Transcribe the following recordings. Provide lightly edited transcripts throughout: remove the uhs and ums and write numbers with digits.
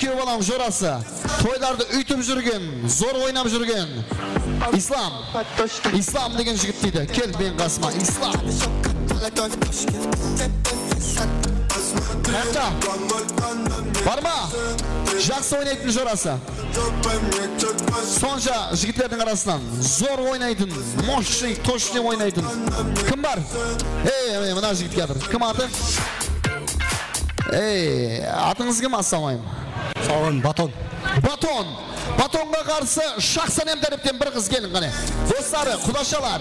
Kuyov balam jorası. Toylarda ütüp жүрген, zor oynap жүрген. İslam. İslam деген жігіт дейді. Кел мен қасыма. İslam. Қайықта? Бар ма? Жақсы ойнайтын jorасы. Сонша жігіттердің арасынан зор ойнайтын, мощный, точный ойнайтын. Кім бар? Мына жігіт келатыр. Кім аты? Атыңыз кім? Ассаламайым. Саған Батон. Батон. Батонға қарсы Шахсанем тәріптен бір қыз келін қане. Достары, құдашалар.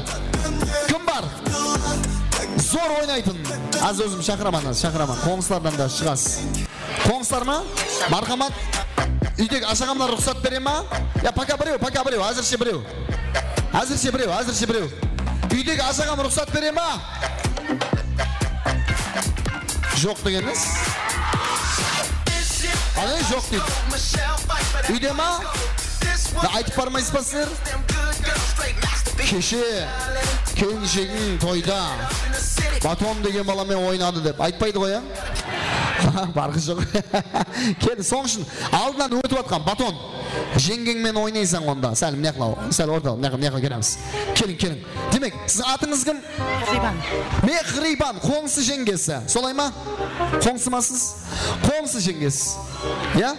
Кім бар? Зор ойнайтын. Аз өзім шақыраман. Қоңыстардан да шығас. Қоңыстар ма? Марқамат. Үйдегі ашағамдар рұқсат бере ма? Я пока біреу. Әзірше біреу. Үйдегі ашағам рұқсат бере ма? Жоқ дегеніз? Аны жоқ дейді. Үйде ма? Айтып бармайсыз ба сіздер? Кеше келіншегің тойда Батон деген баламен ойнады деп айтпайды ғой, барғы жоқ. Кел, соң үшін алдынан өтіп атқан Батон. Жеңгеңмен ойнайсың онда. Сәл мынақлау, сәл ортал, мынақла келеміз. Келін. Демек, сіз атыңыз кім? Мехрибан, қоңсы жеңгесі. Солай ма? Қоңсы ма сіз? Қоңсы жеңгесі. Я?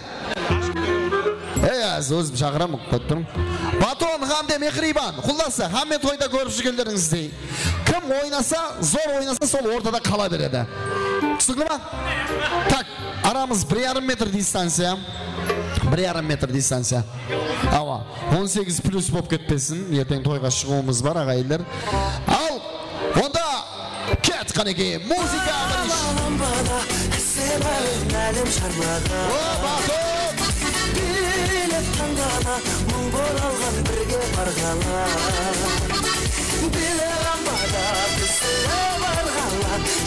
Өзім шақырам, көттірім. Батон, хамде Мехрибан. Құлдасы, хаммен тойда көріп жүргендеріңіздей. Кім ойнаса, зор ойнаса, сол ортада қала береді. Түсінді ма? Так, арамыз 1,5 метр дистанция. 1,5 метр дистанция. Ава, 18 плюс боп кетпесін. Ертең тойға шығуымыз бар, ағайылдар. Ал, онда кет қанеке, музыка біріш.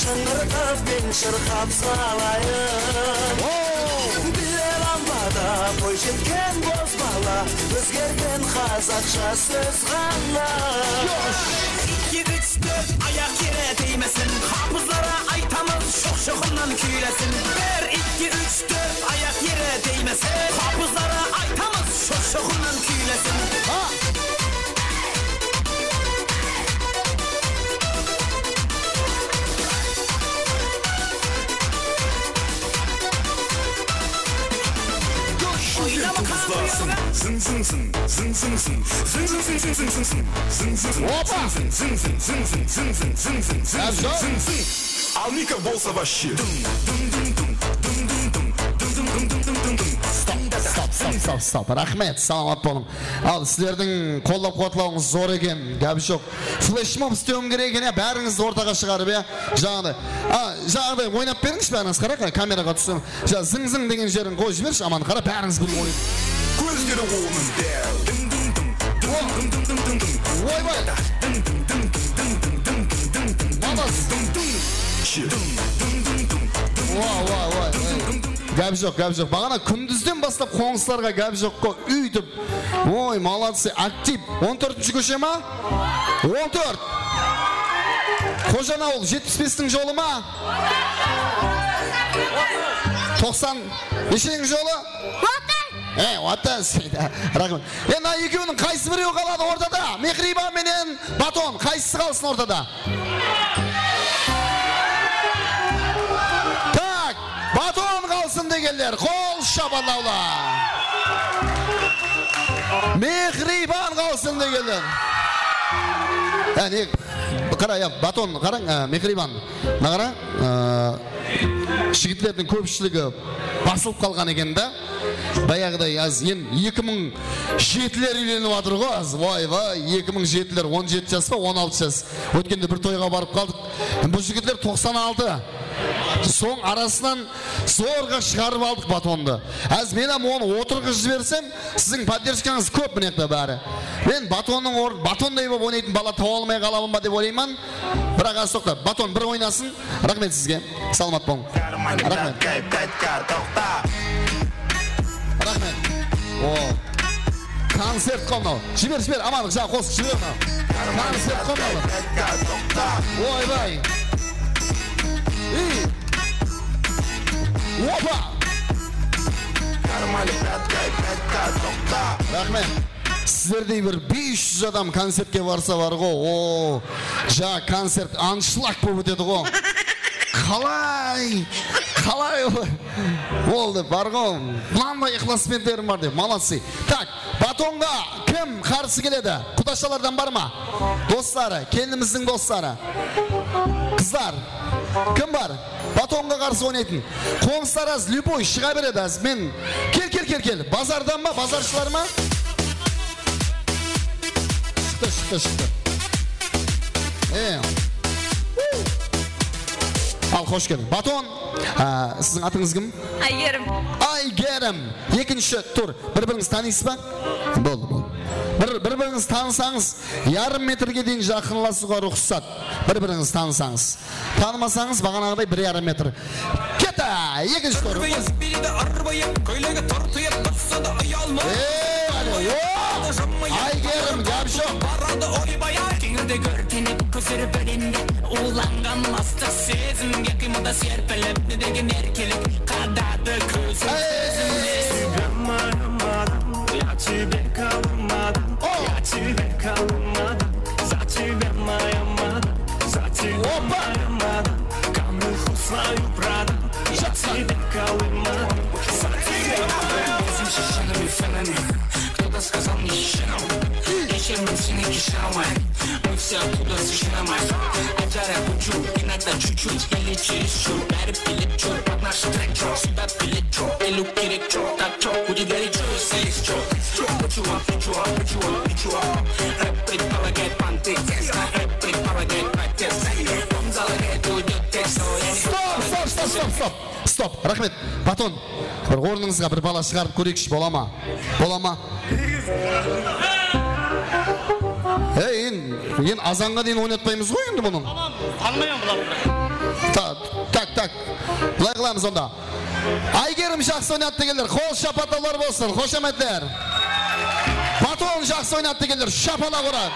Шаңғыртаппен шырқап салайын Ламбада бой жеткен боз бала өзгерген қазақша сөз ғана 2-3-4 аяқ ере деймесін қапызлара айтамыз шоқ-шоқымнан күйлесін 1-2-3-4 аяқ ере деймесін қапызлара айтамыз шоқ-шоқымнан күйлесін Almika bolsa başı. Stop. Рахмет, саламат болың. Ал, сіздердің қолдап қуатлауыңыз зор екен, гәбі жоқ. Флешмоб істеуім керек екен, бәріңізді ортаға шығарып, жаңағыдай ойнап беріңіз бәріңіз, қара, камераға түсім. Зың-зың деген жерін қой жіберші, аман қара, бәріңіз бір ойын. Көздері оның дәл. Ойбай. Гәбі жоқ. Бағана күндізден бастап қоңыстарға гәбі жоқ қой, үйтіп. Ой, молодцы, актив. 14-ші көше ма? 14. Қожан ауыл, 75-тің жолы ма? 90. Нешенің жолы? 30. Рахмет. Ена екеуінің қайсы біреу қалады ортада? Мехрибан менен Батон, қайсысы қалсын ортада? Так, Батон қалсын дегендер, қол шабандаула. Мехрибан қалсын дегендер. Қара, Батон, қараң, Мехрибан. Нағара, жігітлердің көпшілігі басылып қалған екен да. Баяғыдай аз 2007-лер үйленіп атыр ғой аз. Вай, 2007-лер 17 жас па 16 жас. Өткенде бір тойға барып қалдық. Бұл жігітлер 96. Соң арасынан зорға шығарып алдық Батонды. Аз менім оны отырғыз жіберсем, сіздің поддержкаңыз көп мінекті бәрі. Мен Батондай болып ойнайтын бала тауа алмай қаламын ба деп ойлаймын. Бірақ аз тоқта, Батон бір ойнасын. Рахмет сізге. Саламат болың. Рахмет. Рахмет. Концерт қонау. Жібер, амандық жа қосып жібер. Концерт қонау. Ойбай. Опа. нормально, пятка, тоқта. Рахмет. Сіздердей бір 500 адам концертке барса бар ғой. Жа концерт аншлаг болып өтеді ғой. Қалай болды бар ғой. Мынандай ықыласпендерім бар деп. Молодцы. Так, батонға кім қарсы келеді? Құдашалардан бар ма? Достары, келініміздің достары. Қыздар, кім бар? Батонға қарсы ойнайтын. Қоңыстар аз любой шыға береді аз. Мен кел. Базардан ба? Базаршылар ма? Шықты. Ал, қош келдің. Батон, сіздің атыңыз кім? Айгерім. Екінші тур. Бір-біріңіз танисыз ба? Болды. Бір-біріңіз танысаңыз, ярым метрге дейін жақынласуға рұқсат. Бір-біріңіз танысаңыз. Танымасаңыз, бағанағыдай 1,5 метр. Кета! Екінші тур. Айгерім, гәбшім. Кеңірде көртеніп көзір бірінде уланған мастық сезімге қимылда серпіліп недеген еркелік қадады көзім Я тебе калымадам, за тебя моя мадам, камеру свою продам, я тебе калымадам, за тебя моя мадам. Кто-то сказал мне щенам, вечером синий кишавай, мы все оттуда зачинамай, Аджара бучу, иногда чуть-чуть, или чересчур, бәрі пилет чур, под наш трек чур, сюда пилет чур, элю керек чур, так чур, будет горячо, селись чур, пучу, рэп предполагает пантекст, рэп предполагает протест, он залагает, уйдет текст, Стоп, рахмет. Батон, бір орныңызға бір бала шығарып көрекші, бола ма? Ен азанға дейін ойнатпаймыз ғой енді бұның. Танымайым бұлар. Так. Бұлай қыламыз онда. Айгерім жақсы ойнатты келдер. Қол шапаталар болсын. Қошаметлер. Батон жақсы ойнатты келдер. Шапала құран.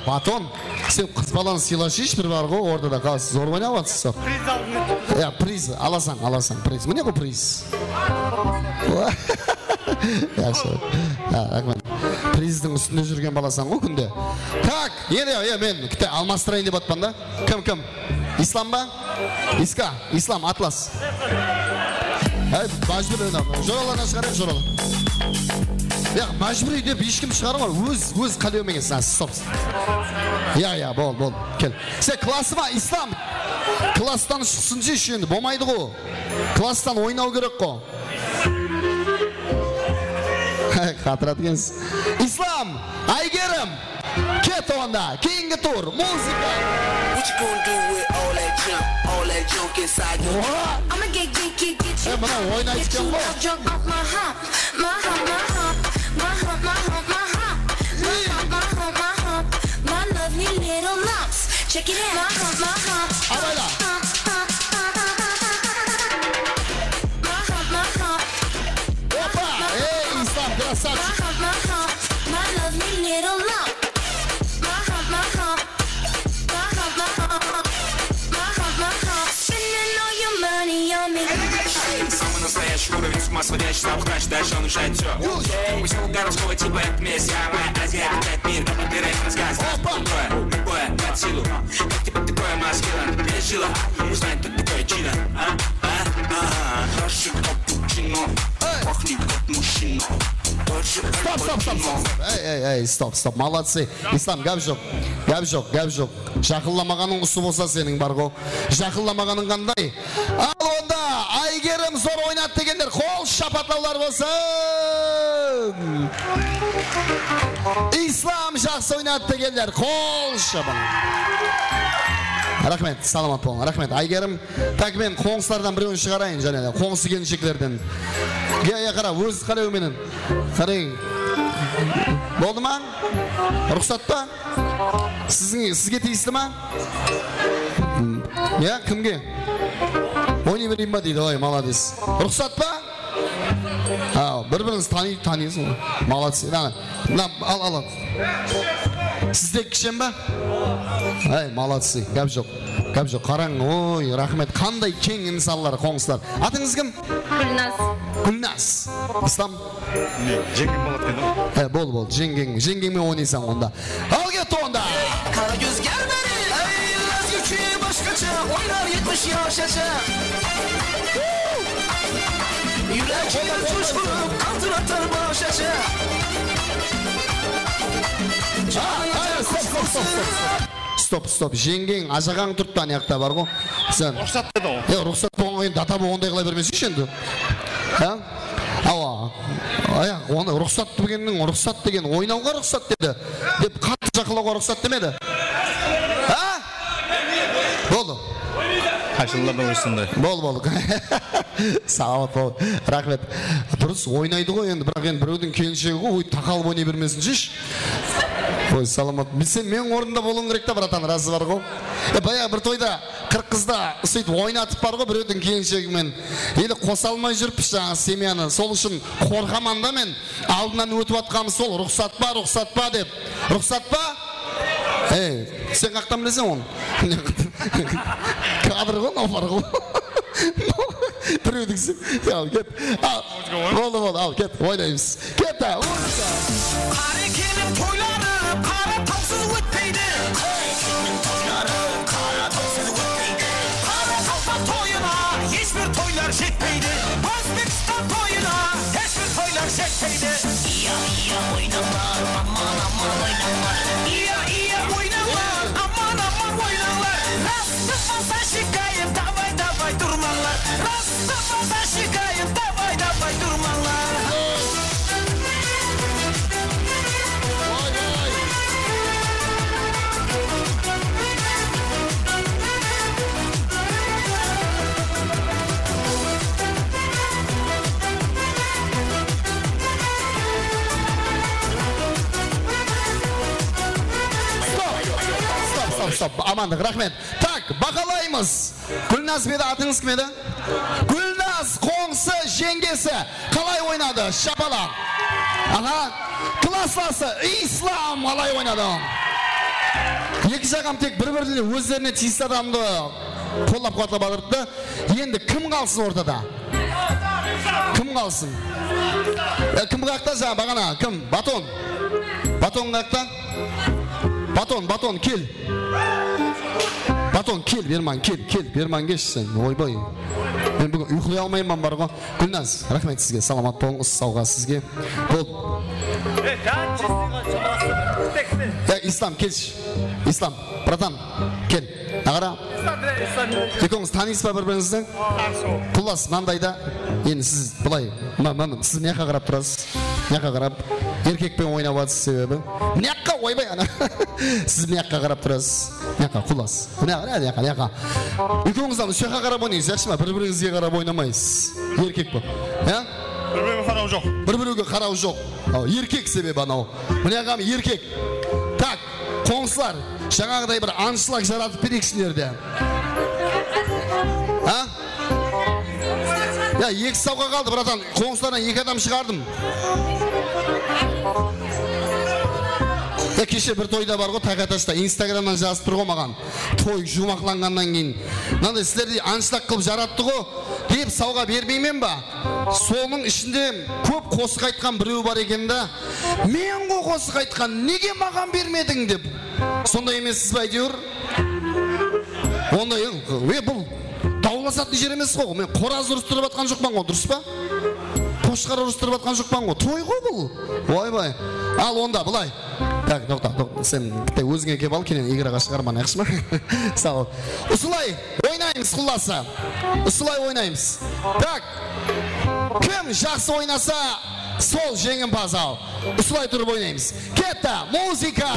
Батон, сен қыз баланы сыйлашыш бір бар ғой, орда да қалсы зор ойнап атсыз. Приз алдым. Приз, аласаң, приз. Міне ғой приз. Приздың үстінде жүрген баласаң ғой күнде. Так, мен кітті алмастырайын деп атпан да. Кім? Ислам ба? Ислам, Атлас. Мәжбүр өйнап. Жораларына шығарайық, жоралы. Мәжбүр деп ешкім шығармар. Өз қалеумен келсін. Стоп. Бол. Кел. Сен классы ма? Ислам. Класстан шықсын же үшенді. Болмайды ғой. Класстан ойнау керек қой. Қатырат кенсіз. Ислам, Айгерім, кет онда, кейінгі тур, музыка. What you gonna do with all that junk inside you? I'ma get you Мына ойнай түскен ғой. drunk off my hump. My lovely little lumps. Check it out. My hump. Абайла. Ислам, красавчик. My lovely little lump. My hump. Spending all your money on me. Самый настоящий уровень, с ума сводящий запхач, дальше он уезжает все. Веселый городского типа, это месть, самая Азия, опять мир, опирает рассказ. Любое, под силу, как тебе такое маскирован, без жила, узнать, кто такое чудо. Хороший капучино, пахнет как мужчина. Стоп, молодцы. Ислам, гәп жоқ. Жақылламағаның ұсы болса сенің бар ғой. Жақылламағаның қандай? Ал онда Айгерім зор ойнат дегендер, қол шапатлаулар болсын. Ислам жақсы ойнат дегендер, қол шапатлаулар. Рахмет, саламат болың. Рахмет, Айгерім. Так, мен қоңыстардан біреуін шығарайын және де, қоңысы келіншектерден. Қара, өз қалеуменен. Қарайын. Болды ма? Рұқсат па? Сізге тиісті ма? Кімге? Ойны берейін ба дейді, ой, молодец. Рұқсат па? Бір-біріңіз танисың ғой. Молодец. Ал. Sizde kişen ба? Ай, молодцы. Гап жоқ. Гап жоқ. Қараң, ой, рахмет. Қандай кең инсанлар, қоңсылар. Атыңыз кім? Гүлназ. Гүлназ. Ислам. Жеңгем болады екен. Бол. Жеңгеңмен ойнайсың онда. Ал кет онда. Kara göz gelmeli Ey Laz yükü başkaça Oynar 70 yaşaça Yüreğim coşkurup Kaldır atar başaça Стоп. Жеңгең ажағаң тұртты анаяқта бар ғой. Сен. Рұқсат деді ғой. Рұқсат болған кейін дата болғандай қылай бермесейші енді. Ауа. Оны рұқсат деген ойнауға рұқсат деді. Деп қатты жақылауға рұқсат демеді. Болды. Қайшыларда ойсындай. Бол. Саламат бол. Рахмет. Дұрыс ойнайды ғой енді, бірақ енді біреудің келіншегі ғой, тақалып ойнай бермесін шеш. Ой, саламат. Білсем, мен орында болуың керек та, братан, разы бар ғой. Баяғы бір тойда 40 қызда сөйтіп ойнатып бар ғой біреудің келіншегімен. Елі қоса алмай жүріппіш жаңа семьяны. Сол үшін қорқаман да мен алдынан өтіп атқаным сол. Рұқсат па деп. Рұқсат па? Сен қақтан білесің оны? Кадр ғой, нафар ғой. Біреудің сен. Ал, кет. Болды, ал, кет. Ойнаймыз. Кет та, музыка. Kare kelin toyları Kara tavsız ötmeydi Kara tavsız ötmeydi Kara kalpa toyuna Hiçbir toylar jetmeydi Özbekistan toyuna Hiçbir toylar jetmeydi İya oynanlar Aman oynanlar İya oynanlar Aman oynanlar Rastımasa şikayet Davay durmanlar Rastımasa şikayet Davay durmanlar Стоп, амандық, рахмет. Так, бақалаймыз. Гүлназ беді, атыңыз кім еді? Гүлназ, қоңсы, жеңгесі. Қалай ойнады? Шапала. Классласы, Ислам қалай ойнады? Екі жағам тек бір-біріне өздеріне тиісті адамды қолап қуатып алырды. Енді кім қалсын ортада? Кім қалсын? Кім қақта жаңа бағана? Кім? Батон. Батон қақта? Батон, кел. Батон, кел, Берман, кел. Берман, кешсің. Ойбай. Мен бүгін ұйқылай алмаймын бар ғой. Гүлназ, рахмет сізге. Саламат болыңыз, сауға сізге. Бол. Ислам, келші. Ислам, братан, кел. Ағара. Екіңіз танисыз ба бір-біріңізді? Құлас, маңдайда. Енді сіз бұлай, сіз мияққа қарап тұрасыз. Мияққа қарап. Еркекпен ойнап атсыз себебі. Мияққа ойбай ана. Сіз мияққа қарап тұрасыз. Мияққа, құлас. Мияққа. Екіңіздан үшеққа қарап ойнайсыз, яқшы ма? Бір-біріңізге қарап ойнамайсыз. Еркек бұл. Бір-бірге қарау жоқ. Бір-бірге қарау жоқ. Еркек себебі анау. Мияқам еркек. Так, қоңсылар, жаңағыдай бір аншылақ жаратып берекшілерді. Екі сауға қалды, братан. Қоңсылардан 2 адам шығардым. Кеше бір тойда бар ғой, Тағаташта, инстаграмнан жазып тұр ғой маған. Той жұмақланғаннан кейін. Мынандай сіздерді аншылақ қылып жаратты ғой, деп сауға бермеймен ба? Соның ішінде көп қосық айтқан біреу бар екен да. Мен ғой қосық айтқан, неге маған бермедің деп. Сондай емессіз ба әйтеуір? Ондай, бұл дауласатын жер емес қой. Мен қораз ұрыстырып атқан жоқпан ғой, дұрыс па? Қошқар ұрыстырып атқан жоқпан ғой. Той ғой бұл. Ойбай. Ал онда былай. Так, тоқта. Сен өзіңе кеп ал, келен играға шығарман, яқшы ма? Сау. Осылай ойнаймыз құлласы. Осылай ойнаймыз. Так. Кім жақсы ойнаса, сол жеңімпаз ал. Осылай тұрып ойнаймыз. Кетті, музыка.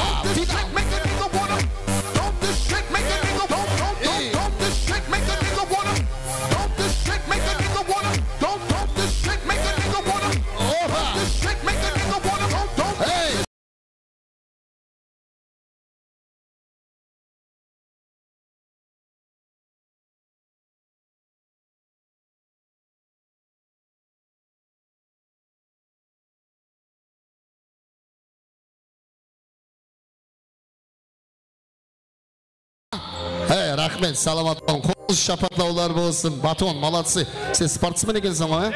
Рахмет, саламат болың. Қол шапатлаулар болсын. Батон, молодцы. Сен спортсмен екенсің ғой,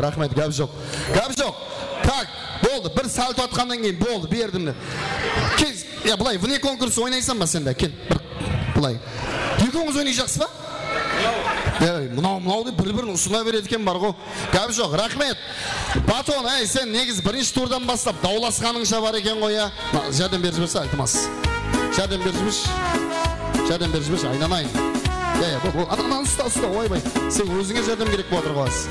рахмет, гәп жоқ. Гәп жоқ. Так, болды. Бір сальто атқаннан кейін болды, бердім. Кел, бұлай, вне конкурс ойнайсың ба сен де? Кел, бұлай. Екеуіңіз ойнайсыз ба? Мынау бір-бірін ұсына береді екен бар ғой. Гәп жоқ, рахмет. Батон, сен негіз бірінші турдан бастап дауласқаныңша бар екен ғой, я. Жәрдем беріп жіберсе, айтылмас. Жәрдем беріп жіберші, айнанайын. Анан ұста, ойбай. Сен өзіңе жәрдем керек болатыр қоясыз.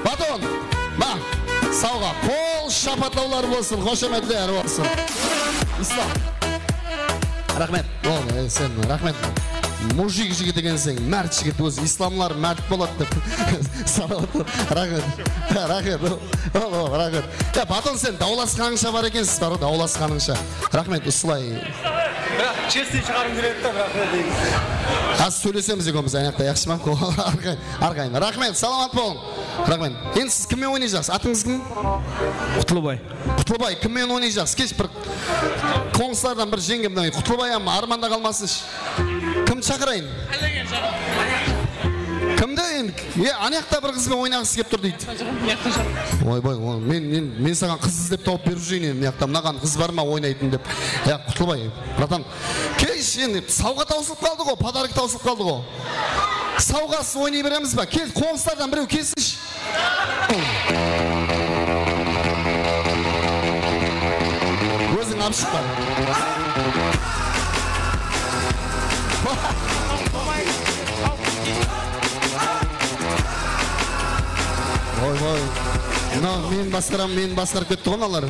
Батон, сауға, қол шапатлаулар болсын, қошеметтер болсын. Ислам. Рахмет. Сен, рахмет. Мужик жігіт екенсің, мәрт жігіт өзі. Исламлар мәрт болады деп. Рахмет. Батон, сен дауласқаныңша бар екенсіз, бар ғой, дауласқаныңша. Рахмет, ұсылай. Честный шығарым керек та, рахмет дейміз. Аз сөйлесеміз екенбіз, аяқта, яқшы ма? Арқайын. Рахмет, саламат болың. Рахмет. Енді сіз кіммен ойнайсыз? Атыңыз кім? Құтлыбай. Құтлыбай, кіммен ойнайсыз? Кеш бір конкурстардан бір жеңгемді. Құтлыбай арманда қалмасыншы. Кімді шақырайын? Кімді енді? Анаяқта бір қызбен ойнағысы кеп тұр дейді. Ойбай, мен саған қыз іздеп тауып беріп жүрейін. Мынаған қыз бар ма ойнайтын деп. Құтлыбай, братан, кеш енді сауға таусылып қалды ғой, подарок таусылып қалды ғой. Сауғасы ойнай береміз ба? Кел, қоңыстардан біреу келсінші. Өзің апшық бар. Ой, мен басқарып кетті ғой алар.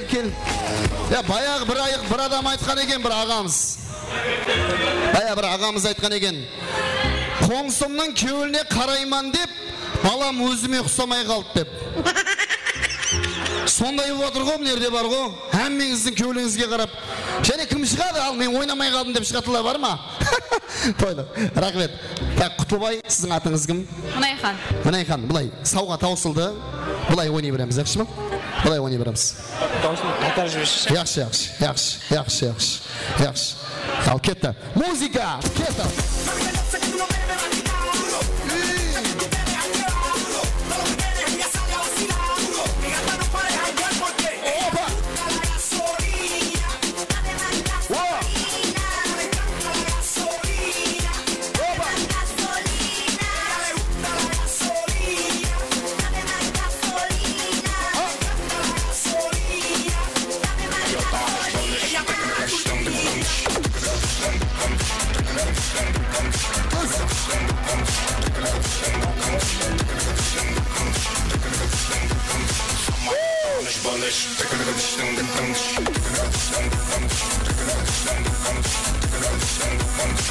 Кел. Баяғы бір адам айтқан екен, бір ағамыз. Бір ағамыз айтқан екен. Қоңсымның кеуіліне қарайман деп, балам өзіме ұқсамай қалды деп. Сондай отыр ғой, нерде бар ғой. Әммеңіздің кеуіліңізге қарап. Және кім шығады, ал мен ойнамай қалдым деп шығатылар бар ма? Тойлы, рахмет. Құтлыбай, сіздің атыңыз кім? Мұнайхан, бұлай, сауға таусылды. Бұлай ойнай береміз, яқшы ма? Бұлай ойнай береміз. Яқшы. Ал кетті. Музыка, кетті.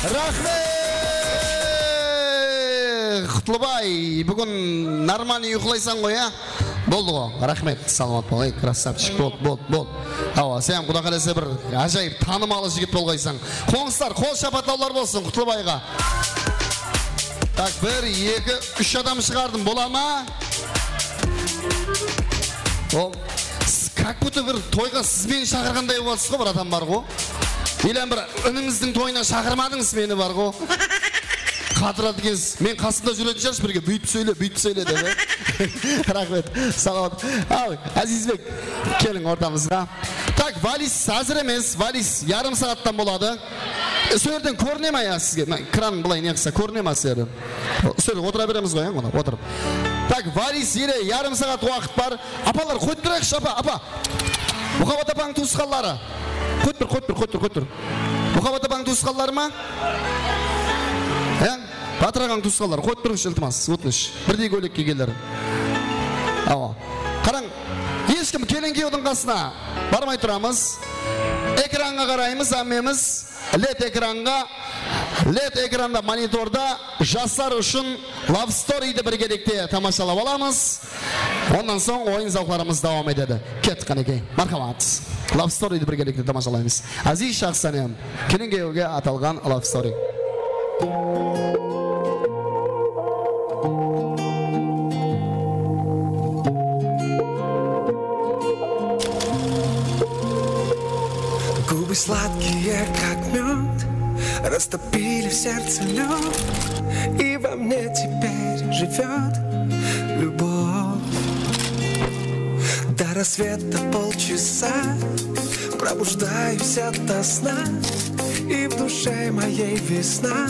Рахмет! Құтлыбай, бүгін нормальный ұйқылайсан ғой, Болды ғой, рахмет, саламат бол, красавчик, болды. Сен құда қаласа бір ажайып танымалы жігіт болғайсың. Қоңыстар, қол шапатлаулар болсын Құтлыбайға. Так, 1, 2, 3 адам шығардым, бола ма? Как будто бір тойға сіз мені шақырғандай боласыз ғой, бір адам бар ғой. Елен бір үніңіздің тойына шақырмадыңыз мені бар ғой. Қатырады екенсіз. Мен қасында жүретін шығаршы бірге бүйтіп сөйле деп. Рахмет, саламат. Ал, Азизбек, келің ортамызға. Так, валис әзір емес, валис ярым сағаттан болады. Сөйлерден көріне ма сізге? Кран бұлай неқса, көріне ма сіздерден? Сөйлер, отыра береміз ғой, отырып. Так, валис ере, ярым сағат уақыт бар. Апалар, қойт тұрайықшы, апа. Мұхабат апаң туысқалары. Қойт тұр. Мұхабат апаң туысқалары ма? Батырағаң туысқалары, қойт тұрыңыз жылтымас, өтініш. Бірдей көйлекке келдер. Қараң, ешкім келінге қасына бармай тұрамыз. Экранға қараймыз, әмеміз. LED экранда мониторда жастар үшін Love Story'ді бір керекте тамашалап аламыз. Ондан соң ойын зауқларымыз давам етеді. Кет қанекей, мархамат. Love Story'ді бір керекте тамашалаймыз. Азиз шақсанем, келінгеуге аталған Love Story. Губы сладкие, как мед, растопили в сердце лед, и во мне теперь живет любовь. До рассвета полчаса пробуждаюсь ото сна, и в душе моей весна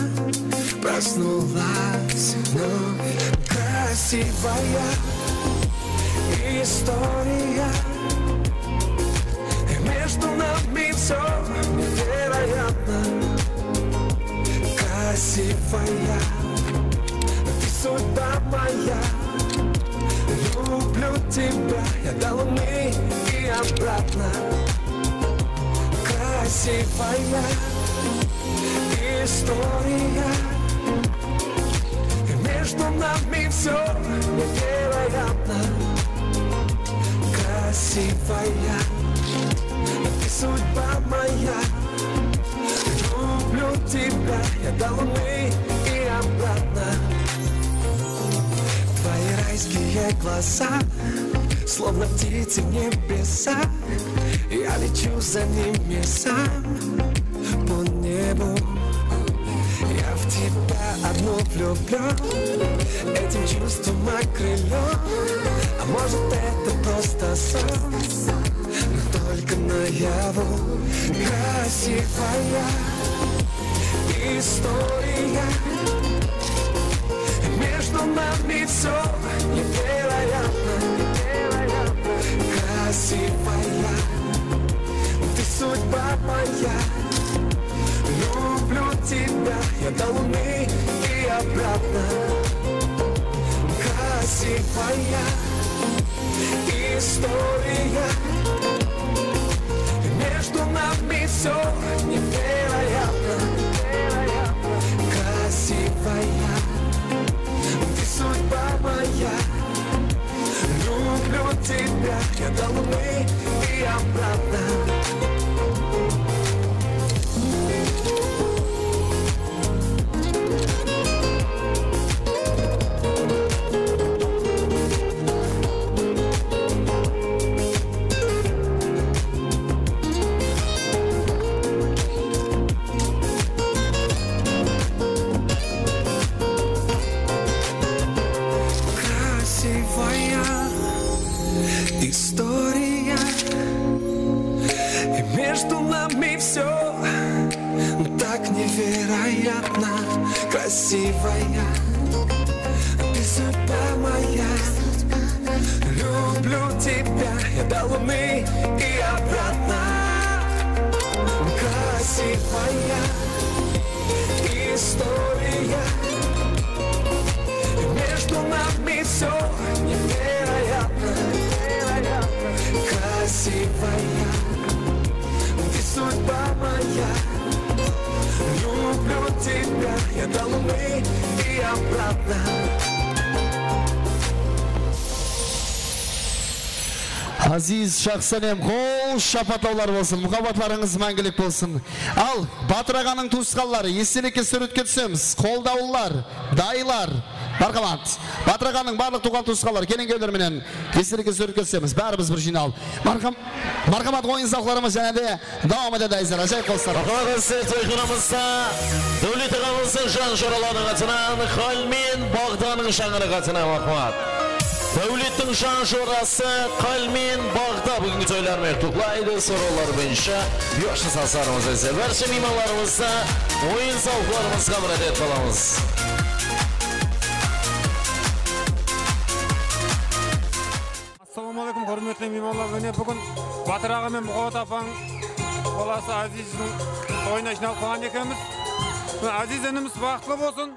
проснулась вновь. Красивая история, между нами все невероятно. Красивая, ты судьба моя. Люблю тебя, я до луны и обратно. Красивая история, между нами все невероятно. Красивая, ты судьба моя. Люблю тебя, я до луны и обратно. Твои райские глаза, словно птицы в небесах. Я лечу за ними сам по небу. Я в тебя одну влюблен, этим чувством окрылен. А может это просто сон, но только наяву. Красивая история, между нами все невероятно. Красивая, ты судьба моя. Люблю тебя, я до луны и обратно. Красивая история, между нами все невероятно. Красивая, ты судьба моя. Люблю тебя, я до луны и обратно. История, и между нами все так невероятно. Красивая, ты судьба моя. Люблю тебя, я до луны и обратно. Красивая история, и между нами все невероятно. Красивая, ты судьба моя. Люблю тебя, я до луны и обратно. Aziz Şahsanem, қол шапатаулар болсын, мұқабатларыңыз мәңгілік болсын. Ал, Батыр ағаның туысқанлары, естелікке суретке түсеміз. Қолдаулар, дайылар, Мархамат. Батыр ағаның барлық туған туысқанлары, келін-келдерменен естелікке суретке түсеміз. Бәріміз бір жинал. Мархамат ойын зауқларымыз және де давам етеді айзар. Ажайып қолыстар. Қағасы тойқынымызда Дәулет ағамыздың жан жораланың атынан Қалмен Бағданың шаңыры қатына Мархамат. Дәулеттің жан жорасы Қалмен Бағда бүгінгі тойлармен тұқлайды. Соролар бойынша бүйошын сасарымыз әзір. Бәрші мейманларымызда ойын зауқларымызға мұрат қаламыз. Ассалаумағалейкум, құрметті меймандар. Міне бүгін Батыр аға мен Мұқабат апаң баласы Азиздің тойына жиналып қалған екенбіз. Азиз ініміз бақытлы болсын.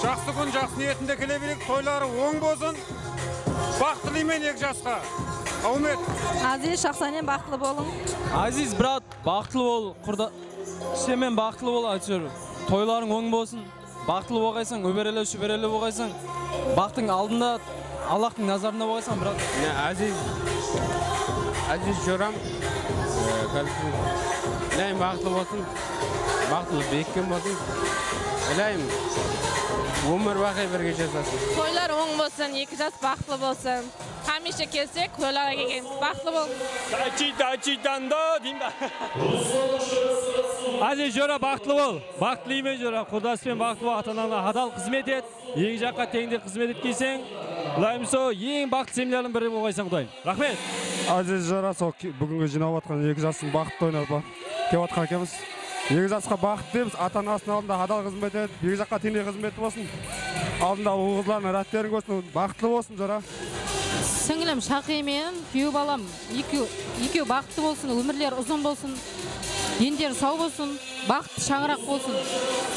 Жақсы күн, жақсы ниетінде келе берейік. Тойлары оң болсын. Бақыт тілеймін екі жасқа. Аумет. Азиз Шахсанем бақытлы болың. Азиз брат, бақытлы бол. Құрда семен бақытлы бол, айтыр. Тойларың оң болсын. Бақытлы болғайсың, өберелі, шүберелі болғайсың. Бақтың алдында Аллахтың назарында болғайсың, брат. Азиз жорам. Ләйім бақытлы болсын. Бақытлы беккен болсын. Ләйім өмір бақай бірге жасасын. Тойлар оң болсын, екі жас бақытлы болсын. Hamisha kelsek, toylarga kelgemiz. Baxtli bo'l. Dachiydan da deyim da. Aziz Jora baxtli bo'l. Baxtlıyman Jora. Qudasmen baxtli bo'l, ata-onaga hadal xizmat et. Eng жаққа tengdek xizmat etkensang, ulayimso eng baxtli semlarning biri bo'lgaysan Xudoyim. Rahmat. Aziz Jora, bugungi jinob atgan 2 jashning baxtli o'ynab bor. Kelayotgan akamiz. 2 jashga baxt deymiz, ata-onasының алдында hadal xizmat et, 2 жаққа tengdek xizmat болсын. Алдында o'g'izlarning rahmatlaring bo'lsin, baxtli bo'lsin Jora. Singlim Shaqi men, kuyov balam, ikki baxtli bo'lsin, umrlar uzun bo'lsin. Ендер сау болсын, бақытты шаңырақ болсын.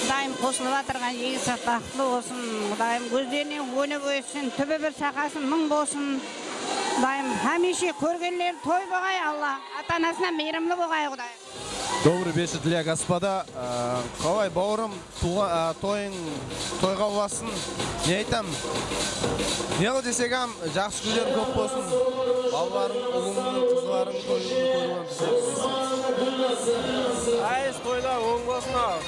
Құдайым қосылып атырған егесі бақытлы болсын. Құдайым көздерінен өніп өссін, түбі бір сақасын мың болсын. Құдайым хамеше көргенлер той болғай Алла, ата-анасына мейірімлі болғай Құдайым. Добрый вечер, для господа. Қалай бауырым, тойға боласын. Не айтам? Неғыл десегам, жақсы күндерің көп болсын. Балаларың, ұлыңның, қызларың тойын көрген Айыз тойлар оң болсын ау.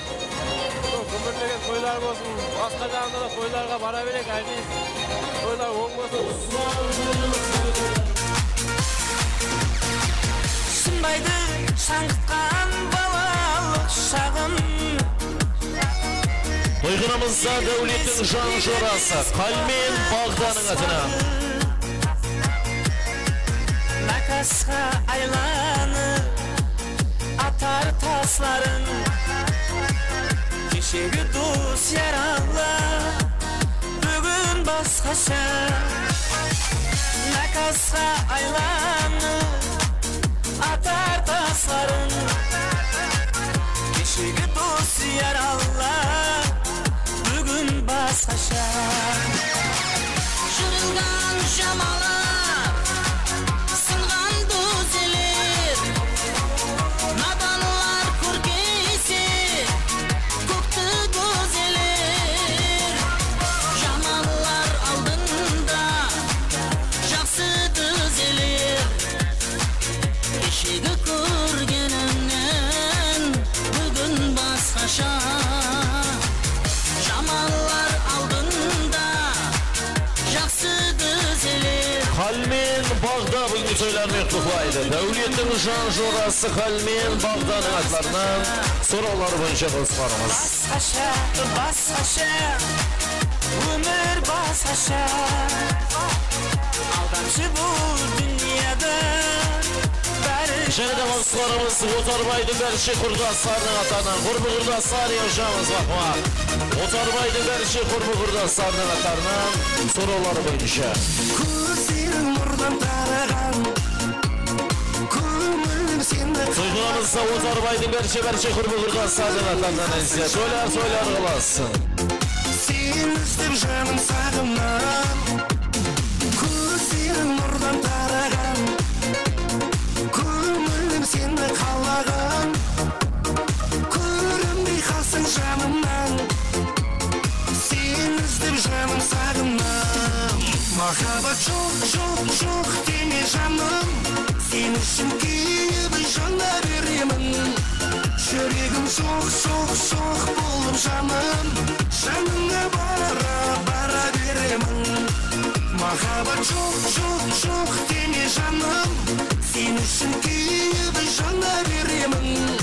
Күмірлеген тойлар болсын. Басқа жағында да тойларға бара берек, айыз. Тойлар оң болсын. Сынбайды шаңғытқан балалық шағым. Тойғынымызда дәулеттің жан жорасы, Қалмен Бағданың атына. Накасқа айланып атар тасларын, кешегі дос яралы, бүгін басқаша. Накасқа айланып атар тасларын, кешегі дос яралы, бүгін басқаша. Жырылған жамалар, сынған дозелер, наданлар көргейсе, көкті дозелер. Жамалар алдында, жақсы дозелер, кешегі көргенімнен, бүгін басқаша. Жамалар алдында, жақсы дозелер. Қалмен Бағда бүгінгі тойларын ұйықтықлайды. Дәулеттің жан жорасы Қалмен Бағданың атларынан сұраулар бойынша қосқарымыз. Басқаша, өмір басқаша. Алдамшы бұл дүниеде Және де қосқарымыз Отарбайдың бәрші құрдастарының атынан құрбы құрдастар еужамыз бақма. Отарбайдың бәрші құрбы құрдастарының атарынан сұраулар бойынша. Көздерің нұрдан тараған, көңілім сені. Тойғанымызда Отарбайдың бәрші құрбы құрдастарының атарынан әнсе тойлар қыласын. Сен іздеп жаным сағымнан, көздерің нұрдан тараған, көңілім сені қалаған, көрінбей қалсың жанымнан. Сен іздеп жаным сағымнан, махаббат жоқ деме жаным. Сен үшін күйіп жана беремін, жүрегім соқ болып жаным. Жаныңа бара беремін, махаббат жоқ деме жаным. Сен үшін күйіп жана беремін,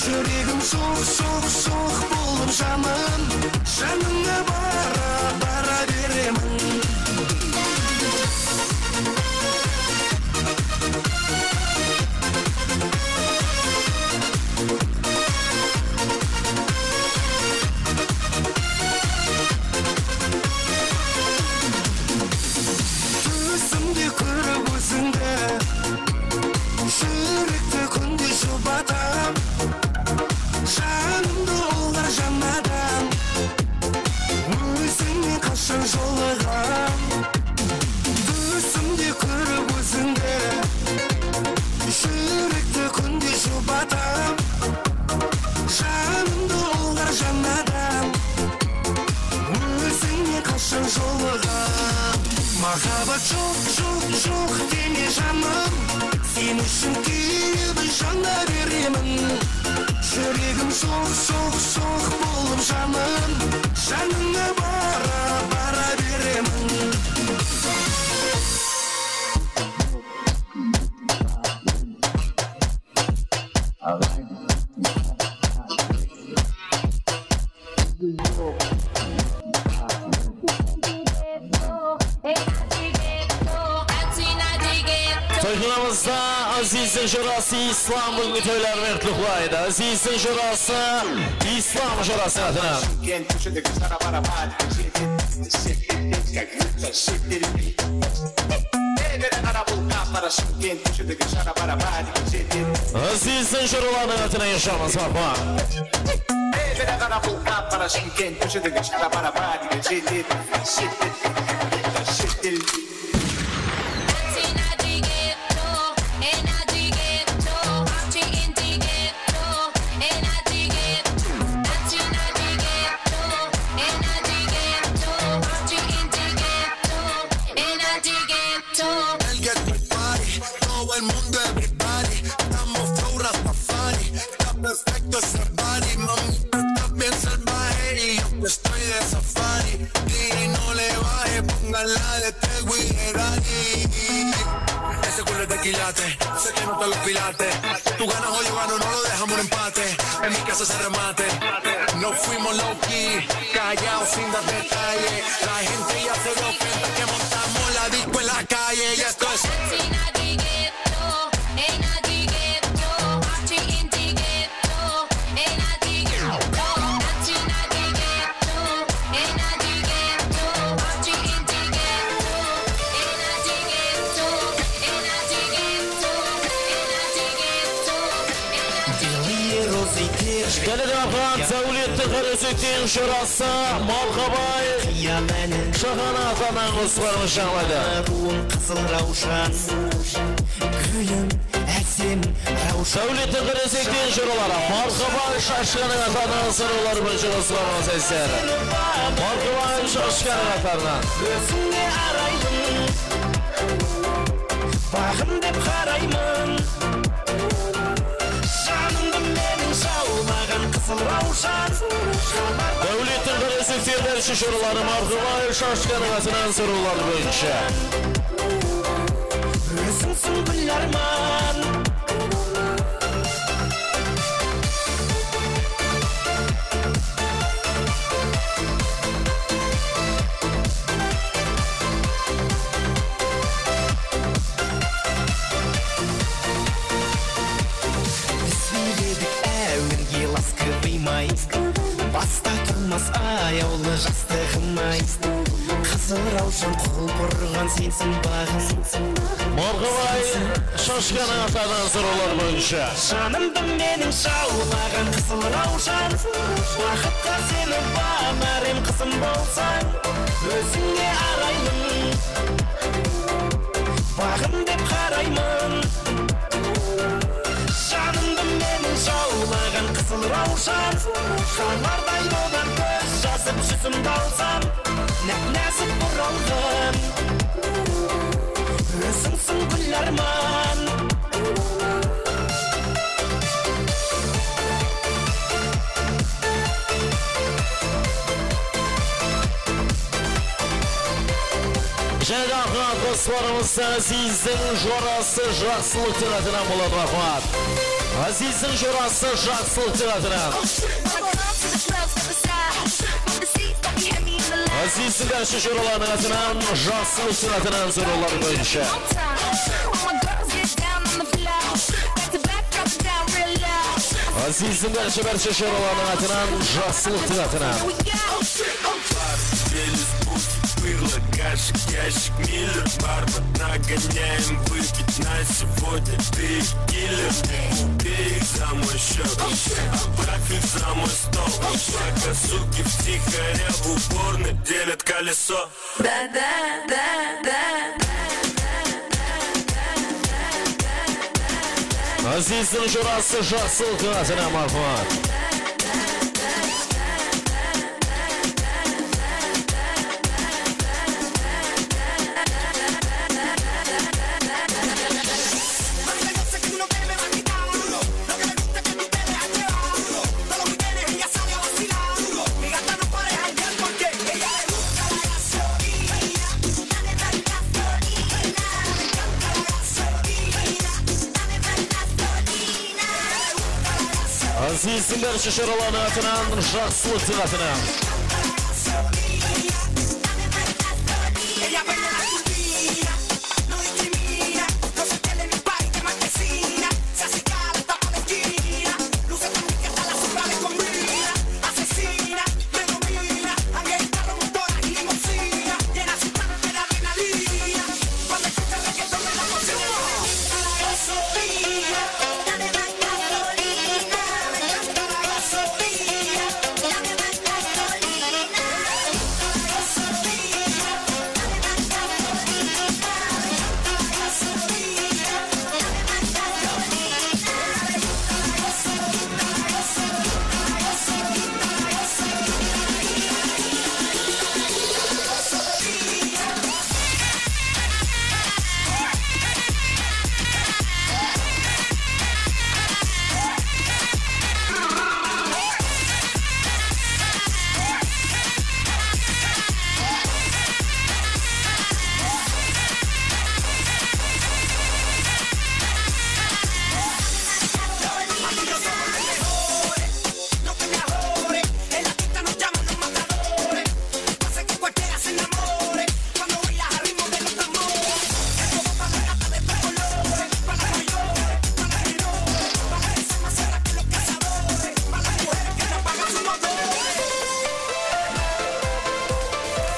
жүрегім соқ болып жаным. Жаныңа бара беремін. Түсімде көріп өзіңді, жүректі күнде жұбатам. Жанымды олар жанадан, өзіңмен қашан жолығам. Түсімде көріп өзіңді, жүректі күнде жұбатам. Жанымды олар жанадан, өзіңмен қашан жолығам. Махаббат жоқ деме жаным. Сен үшін күйіп жана беремін, жүрегім соқ болып жаным. Жаныңа бара беремін. Toygunamızda Aziz'in jurası İslam bugün toylar mertliklaydı. Aziz'in jurası İslam jurası adına. Aziz'in juralarının adına yaşamaz bakma. Todo el mundo, everybody, estamos flow Rastafari, está perfecto ese body, mami, estás bien salvaje y yo que estoy de safari, y no le baje, póngala de Tego y Gerani. Ese culo es de quilate, sé que no te lo pilate, tú ganas o yo gano, no lo dejamos en empate, en mi casa se remate, no fuimos low key, callados sin dar detalles, la gente ya se dio cuenta que montamos la disco en la calle, y esto es... Geledi Afgan Zavuliyetli Karasöktiğin şurası Malkabay Şahana atanan Ruslarmış anladı Zavuliyetli Karasöktiğin şuralara Malkabay Şaşkanın atanan sırılar Bıncı Ruslarmış eser Malkabay Şaşkanın atanan Özünde arayın Bağım dep karayımın Devletin Karasöktiğinler şişirleri Malkabay Şaşkanın atanan sırılar Bıncı Özünsün güllerman Баста тұрмас аяулы жастығымай Қызыл раушан қол бұрған сенсің бағым Малкабай Şaşkanın atanan sırılar Bıncı Жанымды менің жаулаған қызыл раушан Уақытқа сені бағарым қызым болсаң Өзіңе араймын Бағым деп қараймын Жанымды менің жаулаған қызыл раушан Жанардай одан көз жазып жүзімді алсам Нәп-нәзік бұралғын Өзіңсің гүл арман Және Afgan dostlarımızda Aziz'in jurası Жақсылықтың атынан болады рахмат. Aziz'in jurası Жақсылықтың атынан. Aziz'in karşı juralarının atından Жақсылықтың атынан sorular boyunca. Aziz'in karşı barcha juralarının atından Жақсылықтың атынан. Пырло, кашик, ящик, миллер Барбат нагоняем, выпить на сегодня Ты киллер, убей их за мой счет Отправь их за мой стол Пока суки втихаря в уборной делят колесо Aziz'in jurası Жақсылықтың атынан marhamat. Aziz'in karşı juralarının atından Жақсылықтың атынан.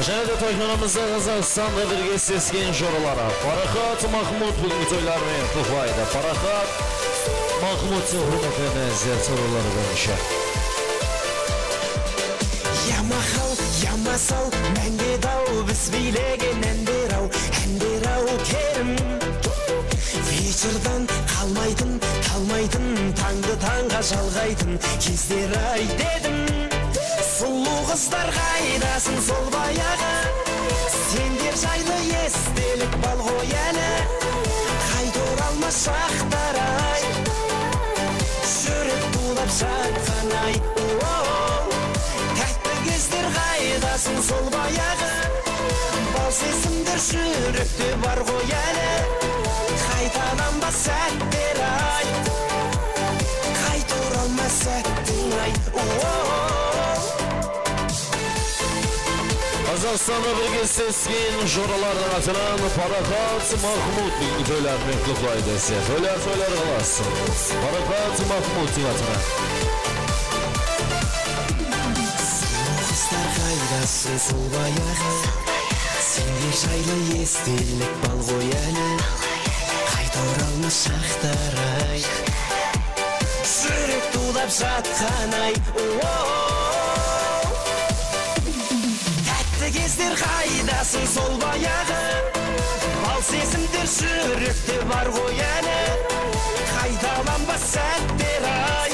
Және де тойханамызда Қазақстанда бірге сескен жоралары. Парахат Махмуд бүгінгі тойларымен құлайды. Парахат Махмуд сұрынықыны зерсорылары бойынша. Ямахал, ямасал, мәнге дау, біз билеген әндер-ау керім. Вечердан қалмайтын, таңды таңға жалғайтын кездер-ай дедім. Сұлу қыздар қайдасын сол баяғы, сендер жайлы естелік бал ғой әлі. Қайта оралмас шақтар-ай, жүрек тулап жатқан-ай. Тәтті кездер қайдасын сол баяғы, бал сезімдер жүректе бар ғой әлі. Қайталанбас сәттер-ай, қайта оралмас сәттің-ай. Қазақстанда бірге сескен жоралардың атынан Парахат Махмуд бүгінгі тойларымен құлайды. Тойлар қаласын. Парахат Махмуд атынан. Қыздар қайдасы сол баяғы, сендер жайлы естелік бал ғой әлі. Қайта оралмас шақтар-ай, жүрек тулап жатқан-ай. Тәтті кездер қайдасын сол баяғы, бал сезімдер жүректе бар ғой әлі. Қайталанбас сәттер-ай,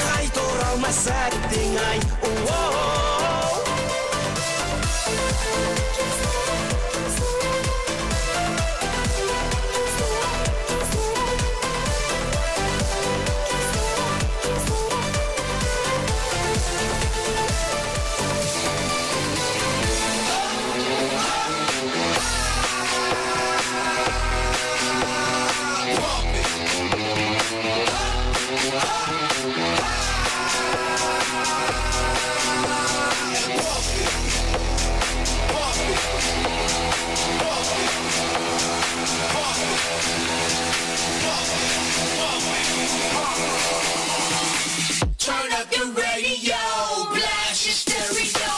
қайта оралмас сәттің-ай. Turn up your radio, blast your stereo.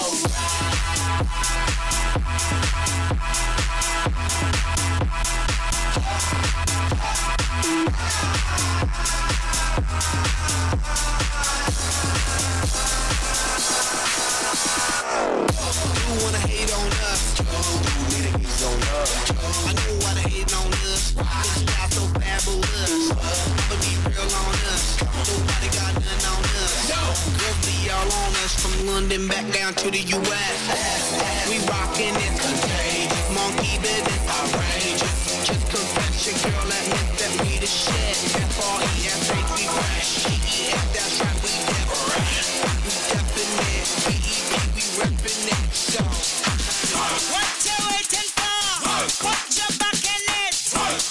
You wanna hate on us? I know why they hating on us. Cause y'all so fabulous. But be real on us. Nobody got nothing on us. Girls be all on us from London back down to the US. We rockin' it contagious. Monkey business outrageous. Just confess your girl that hit that we the shit. F-R-E-S-H we fresh. E-E-F that's right we never rest. We steppin' it. B-E-P we reppin' it. So What you waiting for? Put your back in it.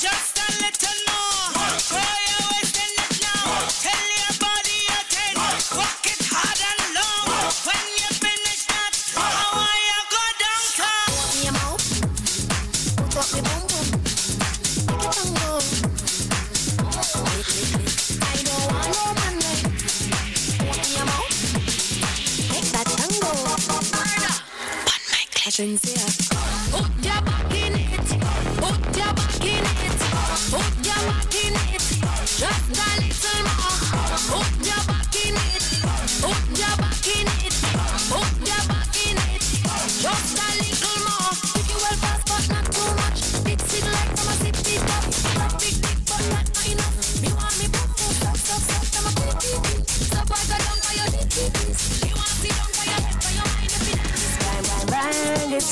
Just a little more. Throw your waist in it now. Tell your body again. Work it hard and long. When you finish that, how are you go downtown? Open your mouth, put up your boom boom, make it tango. I don't want no man like. Open your mouth, make that tango. Put my legends here. Put your back in it, put your back in it, put your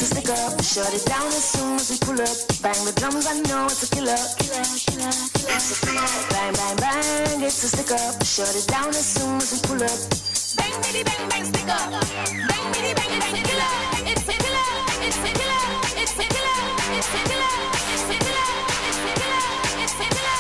a stick up. Shut it down as soon as we pull up. Bang the drums, I know it's a killer. Bang, bang, bang, it's a stick up. Shut it down as soon as we pull up. Bang, bitty, bang, bang, stick up. Bang, bitty, bang, it's a killer. It's a killer. It's a killer. It's a killer. It's a killer. It's a killer. It's a killer.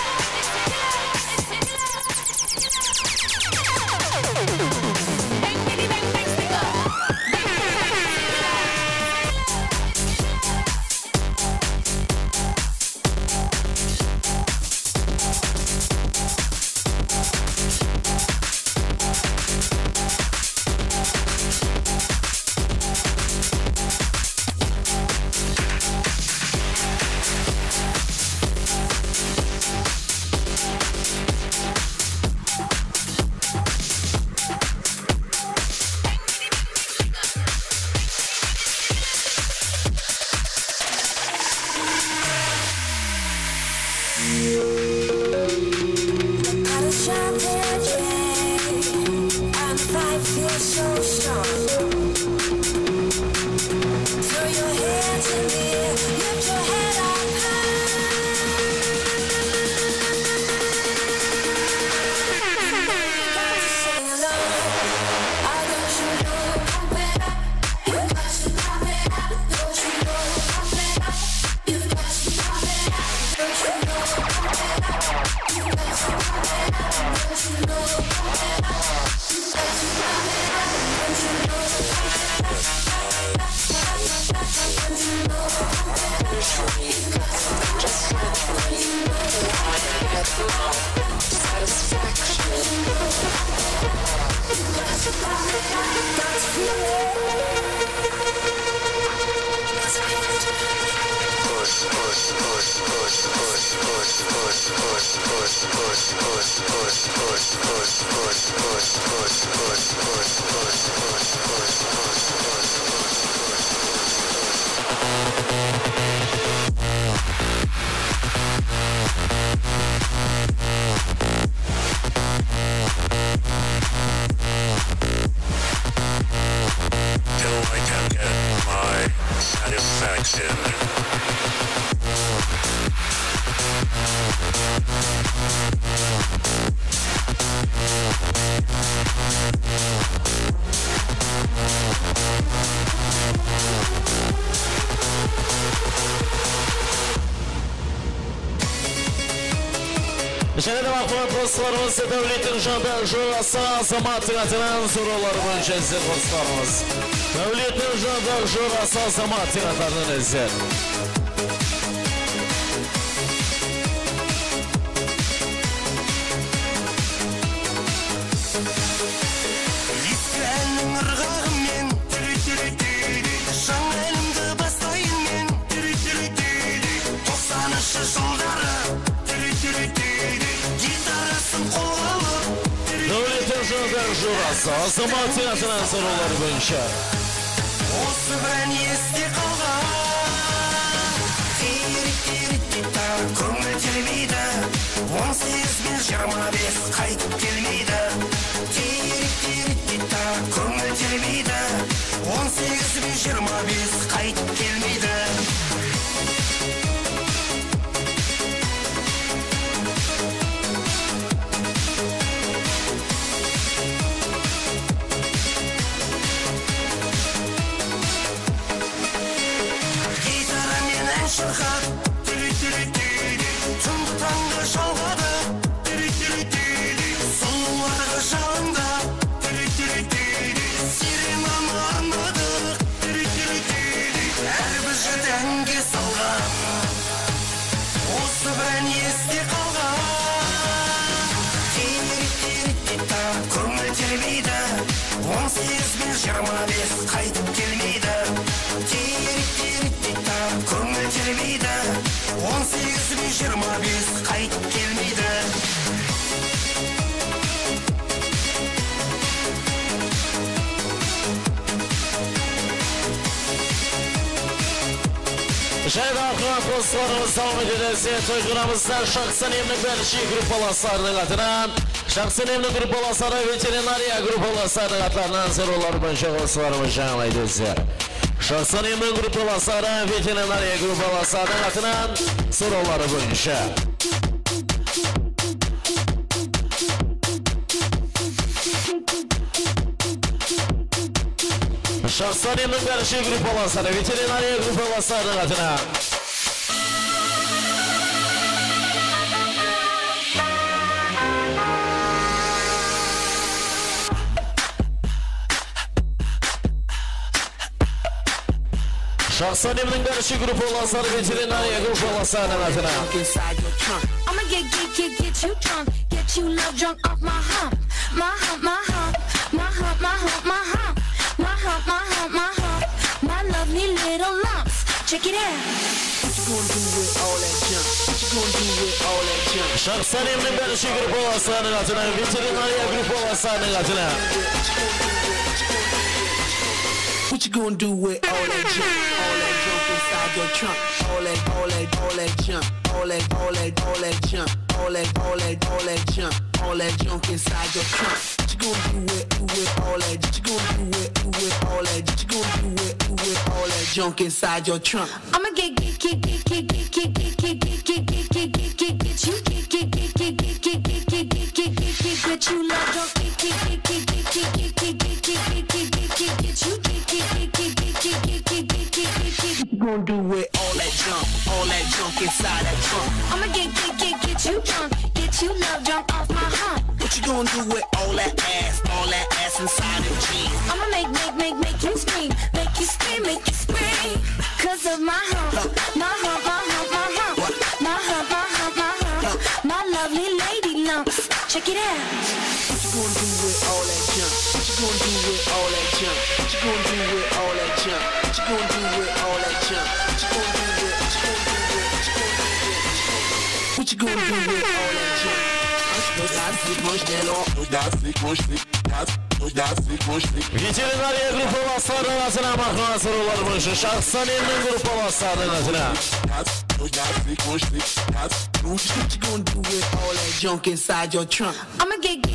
Және де мақтымат қосыларымыз Дәулеттің жұрасы азаматтың атынан сұралар бойынша іздер қосыларымыз. Дәулеттің жұрасы азаматтың атынан іздер. Ескі әннің ырғағымен жаңа әлімді бастайын мен 90-шы жылдары Дәулеттің жұрасы азаматтың атынан сұралар бойынша. Осы бірін есте қалған Тирик-тирик-тита көңіл термейді 18 мен 25 қайтып келмейді Тирик-тирик-тита көңіл термейді 18 мен 25 қайтып келмейді шырқап түнгі таңды жалғады сұлуларға жалында сиренаны арнадық әрбір жұрт әнге салған осы бір ән есте қалған тирик-тирик-тита көңіл термейді 18 мен 25 қайтып келмейді тирик-тирик-тита көңіл термейді 18 мен 25 қайтып келмейді Жайда ақырат қосыларымыз салмы дедесе тойғынамызда шақсын емнің бәрші группаласарының атынан шақсын емнің группаласары ветеринария группаласарының атlarынан сұрулар бойынша қосыларымыз жаңалайды өздер. Şahsan emin gruppalasları, veterinariya gruppalasının atынан soruları boyunca. Şahsan emin karşı gruppalasları, veterinariya gruppalasının atından. Şahsan emin karşı gruppalasları, veterinariya gruppalasının atından. I'ma get you drunk, get you love drunk off my hump, my hump, my hump, my hump, my hump, my hump, my hump, my hump, my hump, my lovely little lumps. Check it out. What you gonna do with all that junk? What you gonna do with all that junk? Şahsan emin karşı gruppalasının atından, veterinariya gruppalasının atından. What you gonna do with all that junk? All that junk inside your trunk. All that junk. All that junk. All that junk. All that junk inside your trunk. What you gonna do with all that? What you gonna do with all that? What you gonna do with all that junk inside your trunk? I'ma get you love drunk, Gonna do with all that junk inside that trunk. I'ma get you drunk, get you love drunk off my hump. What you gonna do with all that ass inside the jeans? I'ma make you scream, make you scream, cause of my hump, my hump, my hump, my hump, my hump, my hump, my hump, my lovely lady lumps. Check it out. What you gonna do with all that junk? What you gonna do with all that junk? What you gonna do with all that junk? What you gonna do with all that junk? What you gonna do with? What you gonna do with all that junk? Veterinariya gruppalasının atından bakma soruları boyunca. Şahsan emin gruppalasının atından. What you gonna do with all that junk inside your trunk? I'ma get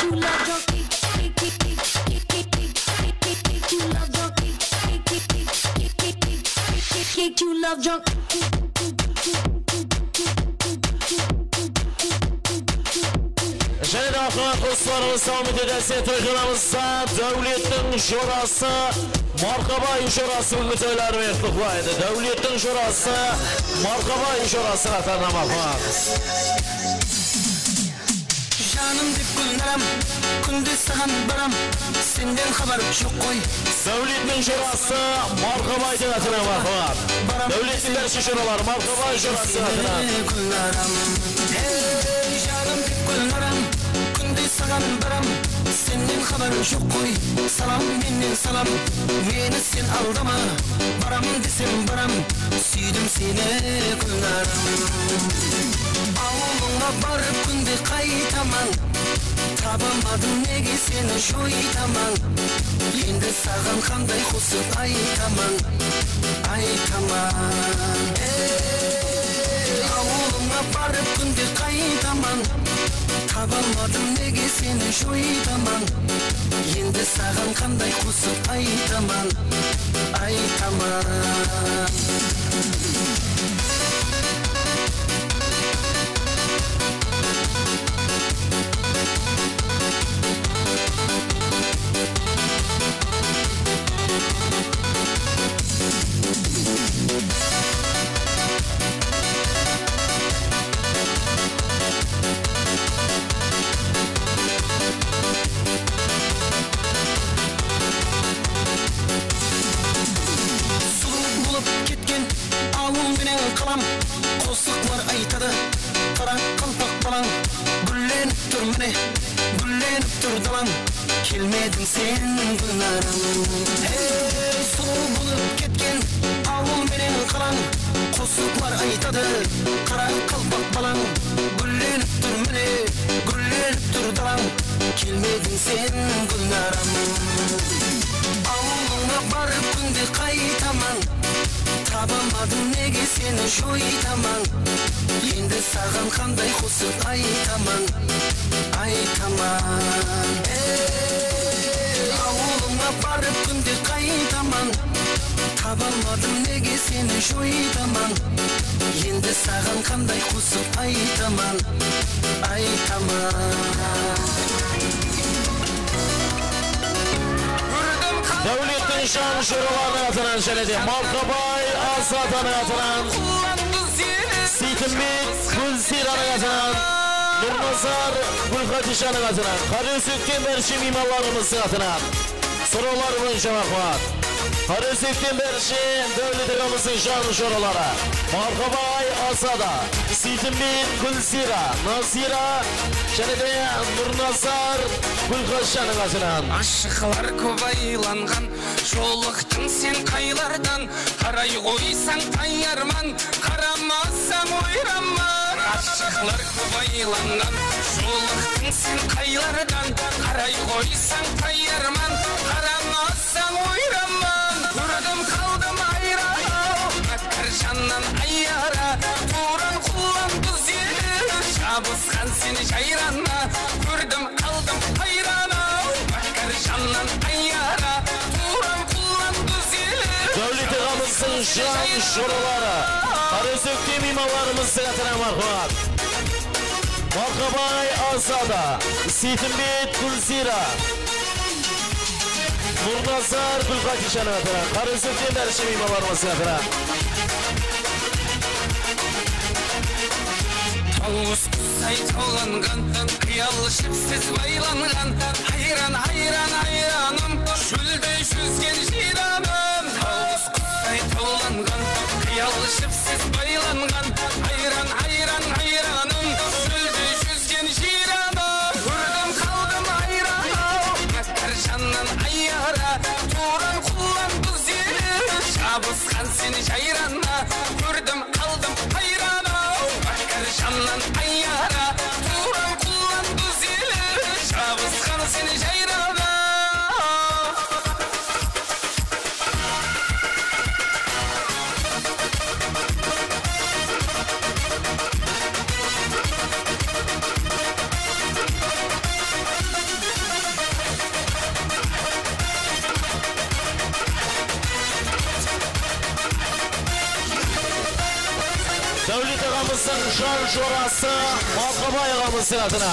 you love drunk, get you love drunk. Және de ақылат қосыларымыз сауымет едәсе тойғынамызда дәулеттің жорасы Марқабай жорасы үміт ойлары мектіқлайды. Дәулеттің жорасы Марқабай жорасы атанам ақылат. Жаным деп гүлнарам, күнде саған барам, сенден хабар жоқ қой. Дәулеттің жорасы Марқабай деп атанам ақылат. Дәулеттің дәрші жоралар Марқабай жорасы атанам. Жаным деп гүлнарам, күнде саған барам, сенден хабар жоқ қой. Салам менен салам, мені сен алдама, барам десем барам, сүйдім сені гүлнарам. Ауылыңа барып күнде қайтаман, табамадым неге сені жойтаман. Енді саған қандай қосып айтаман. Ауылыңа барып күнде қайтаман, табамадым неге сені жойтаман. Енді саған қандай қосып айтаман. Қосықлар айтады, қара қалпақ балаң, гүлленіп тұр міне, гүлленіп тұр далаң, келмедің сен гүлнарым. Сұлу болып кеткен ауыл менен қалаң, қосықлар айтады, қара қалпақ балаң, гүлленіп тұр міне, гүлленіп тұр далаң, келмедің сен гүлнарым. Ауылыңа барып күнде қайтаман, Табамадым неге сені жойтаман, енді саған қандай қосып айтаман, айтаман. Ауылыма барып күнде қайтаман, табамадым неге сені жойтаман, енді саған қандай қосып айтаман, айтаман. Devletin şan şuralarını atıran şelede Markabay Asatan'ı atıran Sitimlik Gülsiran'ı atıran Nurnazar Gülkatişan'ı atıran Karayüzük'ten Berşim imallarımızı atıran Sorular boyunca bakmak Karayüzük'ten Berşim devlet egamızın şan şuraları Markabay Asada Sitimlik Gülsira Nasira şelede Nurnazar Gülkatişan'ı atıran Aşıklar көп айланған, жолықтың сен қайлардан, қарай қойсаң таярман, қарамасаң ойраман. Aşıklar көп айланған, жолықтың сен қайлардан, қарай қойсаң таярман, қарамасаң ойраман. Көрдім қалдым айрау, мәкір жаннан айара, туран құлан күзелі, жабысқан сені жайрана. Көрдім қалдым айрана, мәкір жаннан айара, туран құлан күзелі. Devlet egamızın şan şuraları Karayüzük'ten imalarımızı atıran markabat Markabay Asada Sitimlik Gülsira Nurnazar Gülkatişan'ı atıran Karayüzük'ten Berşim imalarımızı atıran Тауыз құсай тауланған, қиял шіпсіз байланған, айран, айран, айраным, шөлдей жүзген жираным. Тауыз құсай тауланған, қиял шіпсіз байланған, айран, айран, айраным, шөлдей жүзген жираным. Көрдім қалдым айранау, мәкір жаннан айара, туран құлан күзелі, жабысқан сені жайрана. Көрдім қалдым айранау, мәкір жаннан айара, туран құлан күзелі, жабысқан сені жайрана. Devlet egamızın şan şurası Markabay egamızın adına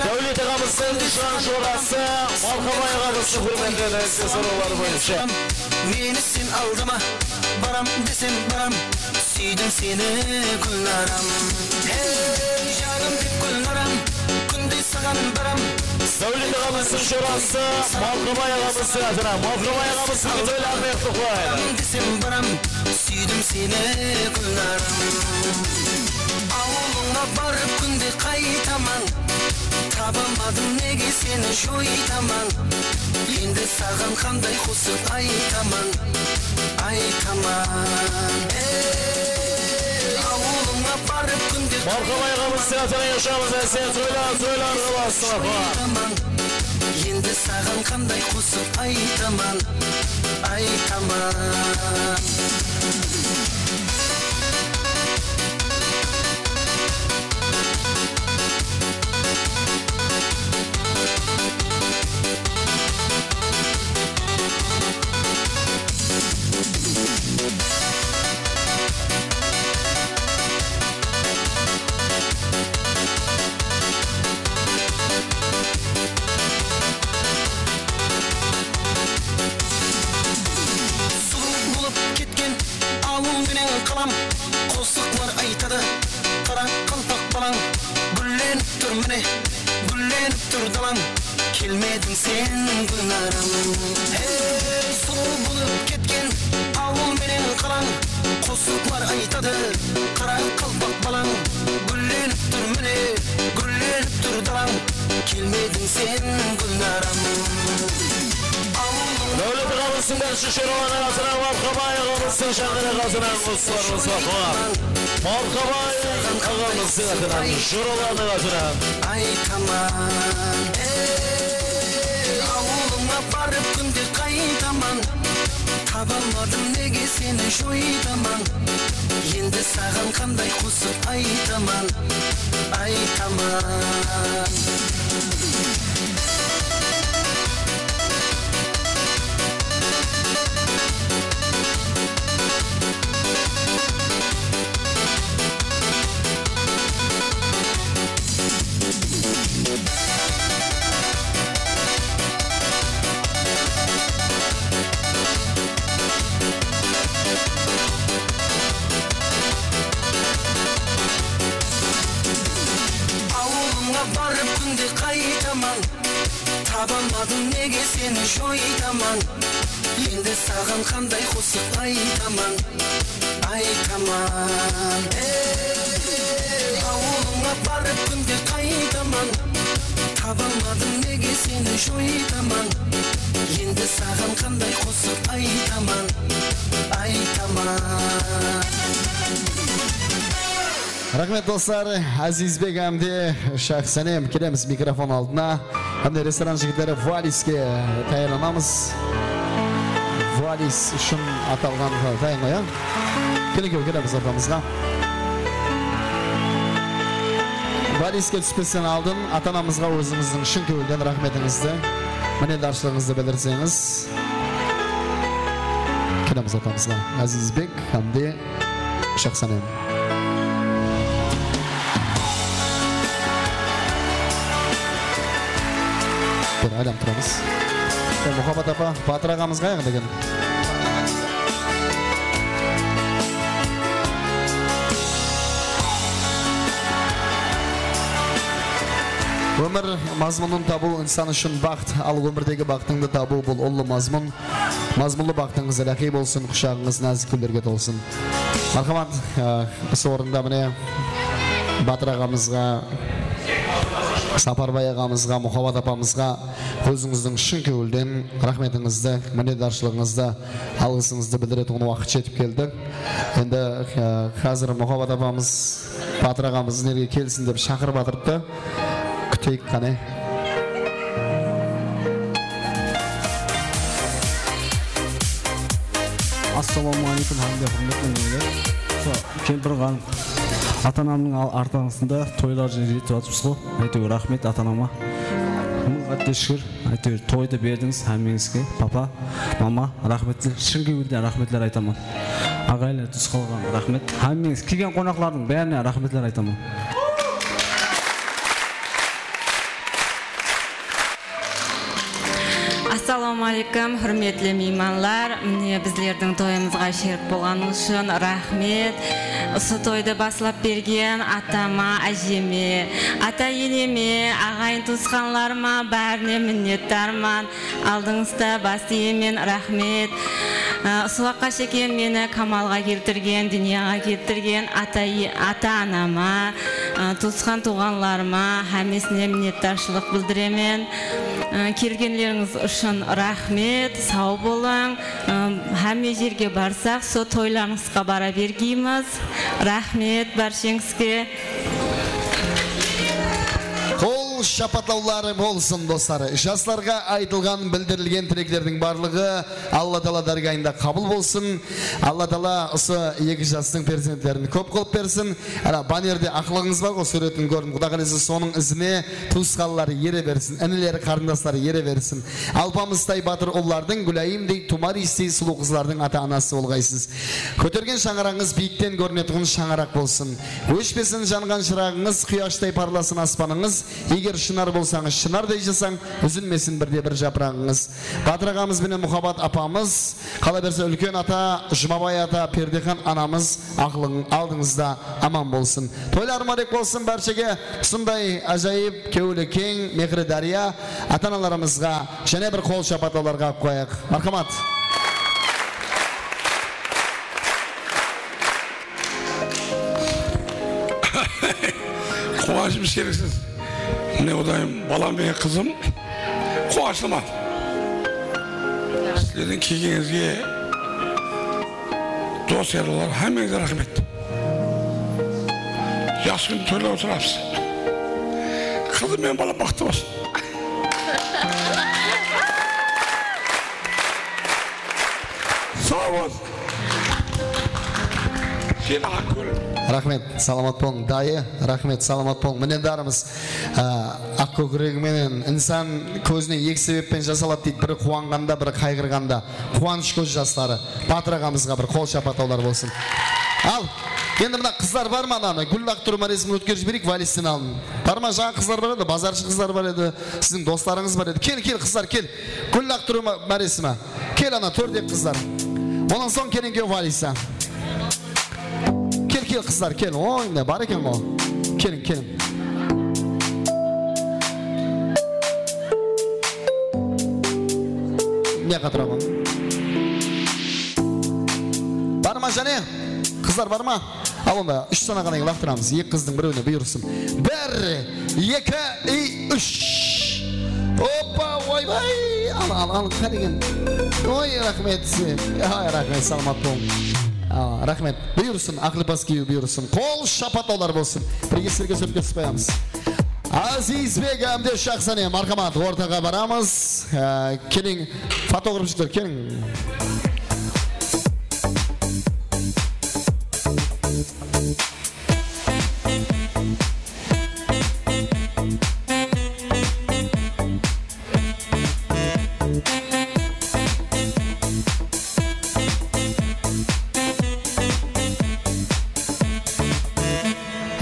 Devlet egamızın şan şurası Markabay egamızın hürmetlerine soruları boyunca Meni sen aldama, baram desem baram, süydüm seni Gülnaram. Hey canım dip Gülnaram, күндей саған барам. Devlet egamızın şurası Markabay egamızın adına Markabay egamızın böyle ahmet koyun Desem baram, süydüm seni Gülnaram. Ауылыңа барып күнде қайтаман, табамадым неге сені жойтаман, енді саған қандай қосып айтаман, айтаман. Ауылыңа барып күнде Markabay egamızın adına yaşamız sen söyle айтаман, енді саған қандай қосып айтаман, айтаман. Қосықлар айтады, қара қалпақ балаң, гүлленіп тұр міне, гүлленіп тұр далаң, келмедің сен Гүлнарам. Сұлу болып кеткен ауыл менен қалаң, қосықлар айтады, қара қалпақ балаң, гүлленіп тұр міне, гүлленіп тұр далаң, келмедің сен Гүлнарам. Devlet egamızın Berşim şuralarını atıran Markabay egamızın şanını kazanan Ruslarımız bakmak Markabay egamızın atıran şuralarını atıran Aytaman, ауылыңа барып күнде қайтаман, Табалмадым неге сені жойтаман, енді саған қандай қосып айтаман, айтаман. Барып күнде қайтаман, табалмадым неге сені жойтаман, енді саған қандай қосып айтаман, айтаман. Ауылыңа барып күнде қайтаман, табалмадым неге сені жойтаман, енді саған қандай қосып айтаман, айтаман. Рахмет достар, Азизбек әмде шақсанем келеміз микрофон алдына. Әмде ресторан жігіттері Валиске тайынанамыз. Валис үшін аталған тайын қоян. Келеміз ортамызға. Валиске түспестен алдын атанамызға өзіңіздің шын көңілден рахметіңізді, мінелдаршылығыңызды білдірсеңіз. Келеміз ортамызға. Азизбек әмде шақсанем. Айлам тұрамыз. Мұхаббат апа, Батыр ағамызға аяғы деген. Өмір мазмұнын табу инсан үшін бақыт, ал өмірдегі бақытыңды табу бұл ұлы мазмұн. Мазмұнлы бақытыңыз ләқи болсын, құшағыңыз нәзік гүлдерге толсын. Мархамат, осы орында міне Батыр ағамызға, Сапарбай ағамызға, Мұхаббат апамызға өзіңіздің шын көңілден рахметіңізді, мінедаршылығыңызды, алғысыңызды білдіретін уақыт жетіп келді. Енді қазір Мұхаббат апамыз Батыр ағамыз неге келсін деп шақырып жатырды. Күтейік қане. Ассалаумағалейкум, құрметті кемпір ханым. Ата-анамның артаңысында тойлар жетіп жатырмыз ғой. Әйтеуір рахмет ата-анама. Қатты шүкір, әйтеуір тойды бердіңіз әмеңізге. Папа, мама, рахметті. Шын көңілден рахметлер айтамын. Ағайлар түс қалған рахмет. Әмеңіз келген қонақлардың бәріне рахметлер айтамын. Ассалаумағалейкум, құрметті меймандар. Міне біздердің тойымызға шерік болған үшін рахмет. Осы тойды басылап берген атама, әжеме, ата енеме, ағайын туысқанларыма бәріне миннеттармын. Алдыңызда бас иемен рахмет. Суаққа шекен мені камалға келтірген, дүнияға келтірген ата-анама, туысқан туғанларыма әмесіне миннеттаршылық білдіремен. Келгенлеріңіз үшін рахмет, сау болың. Әме жерге барсақ, со тойларыңызға бара бергейміз. Рахмет баршаңызге. Қол шапатлаулары болсын достары. Жастарға айтылған білдірілген тілектердің барлығы Алла Тағала дәргайында қабыл болсын. Алла Тағала осы екі жастың перзенттерін көп қылып берсін. Банерде ақылыңыз бар ғой, суретін көрдім. Құда қаласа соның ізіне туысқанлары ере берсін, інілері, қарындастары ере берсін. Алпамыстай батыр ұллардың, Гүлайымдей Тумаристей сұлу қызлардың ата-анасы болғайсыз. Көтерген шаңырағыңыз биіктен көрінетін шаңырақ болсын. Өшпесін жанған шырағыңыз, құяштай парласын аспаныңыз. Егер шынар болсаңыз, шынардай жасаң, үзілмесін бірде бір жапырағыңыз. Батыр ағамыз бен Мұхаббат апамыз, қала берсе үлкен ата, Жұмабай ата, Пердехан анамыз ақылың алдыңызда аман болсын. Тойлар марек болсын баршаға. Сондай ажайып, кеулі кең, мехрі дария ата-аналарымызға және бір қол шапаталарға қояқ. Мархамат. Қуашым шерексіз. Міне одайым балам бен қызым қуашылмады. Сіздердің келгеніңізге дос ерлер әмеңізге рахмет. Жас күн тойлап отырамыз. Қызым мен балам бақытты болсын. Sağ ol. Seni Akkul. Rahmet, salamat болың. Dayı, rahmet, salamat болың. Міне дарымыз ақ көкірегіменен insan көзіне екі себеппен жасалады дейді. Бірі қуанғанда, бірі қайғырғанда. Қуаныш көз жастары. Батыр ағамызға бір қол шапаттаулар болсын. Ал, енді мына қыздар бар ма ананы? Гүл лақтыру мәресімін өткеріп жіберейік, валистен алын. Бар ма жаңа қыздар бар еді, базаршы қыздар бар еді, сіздің достарыңыз бар еді. Кел қыздар, кел. Гүл лақтыру мәресімі. Кел ана, төрдек қыздар. Онан соң келінге валиса. Кел қыздар, кел. Ой, не бар екен ол. Келін. Не қатырағым? Бар ма және? Қыздар бар ма? Ал онда 3 санаға неге лақтырамыз. 2 қыздың біреуіне бұйырсын. 1, 2, 3. Опа, ой. Ал, қанеген. Ой, рахмет. Ой, рахмет, саламат болың. Рахмет. Бұйырсын, ақылы бас кеу бұйырсын. Қол шапаттаулар болсын. Бірге сіздерге сөпке түспаямыз. Азизбек әмде шақсане, марқамат, ортаға барамыз. Келің, фотографшықтар, келің.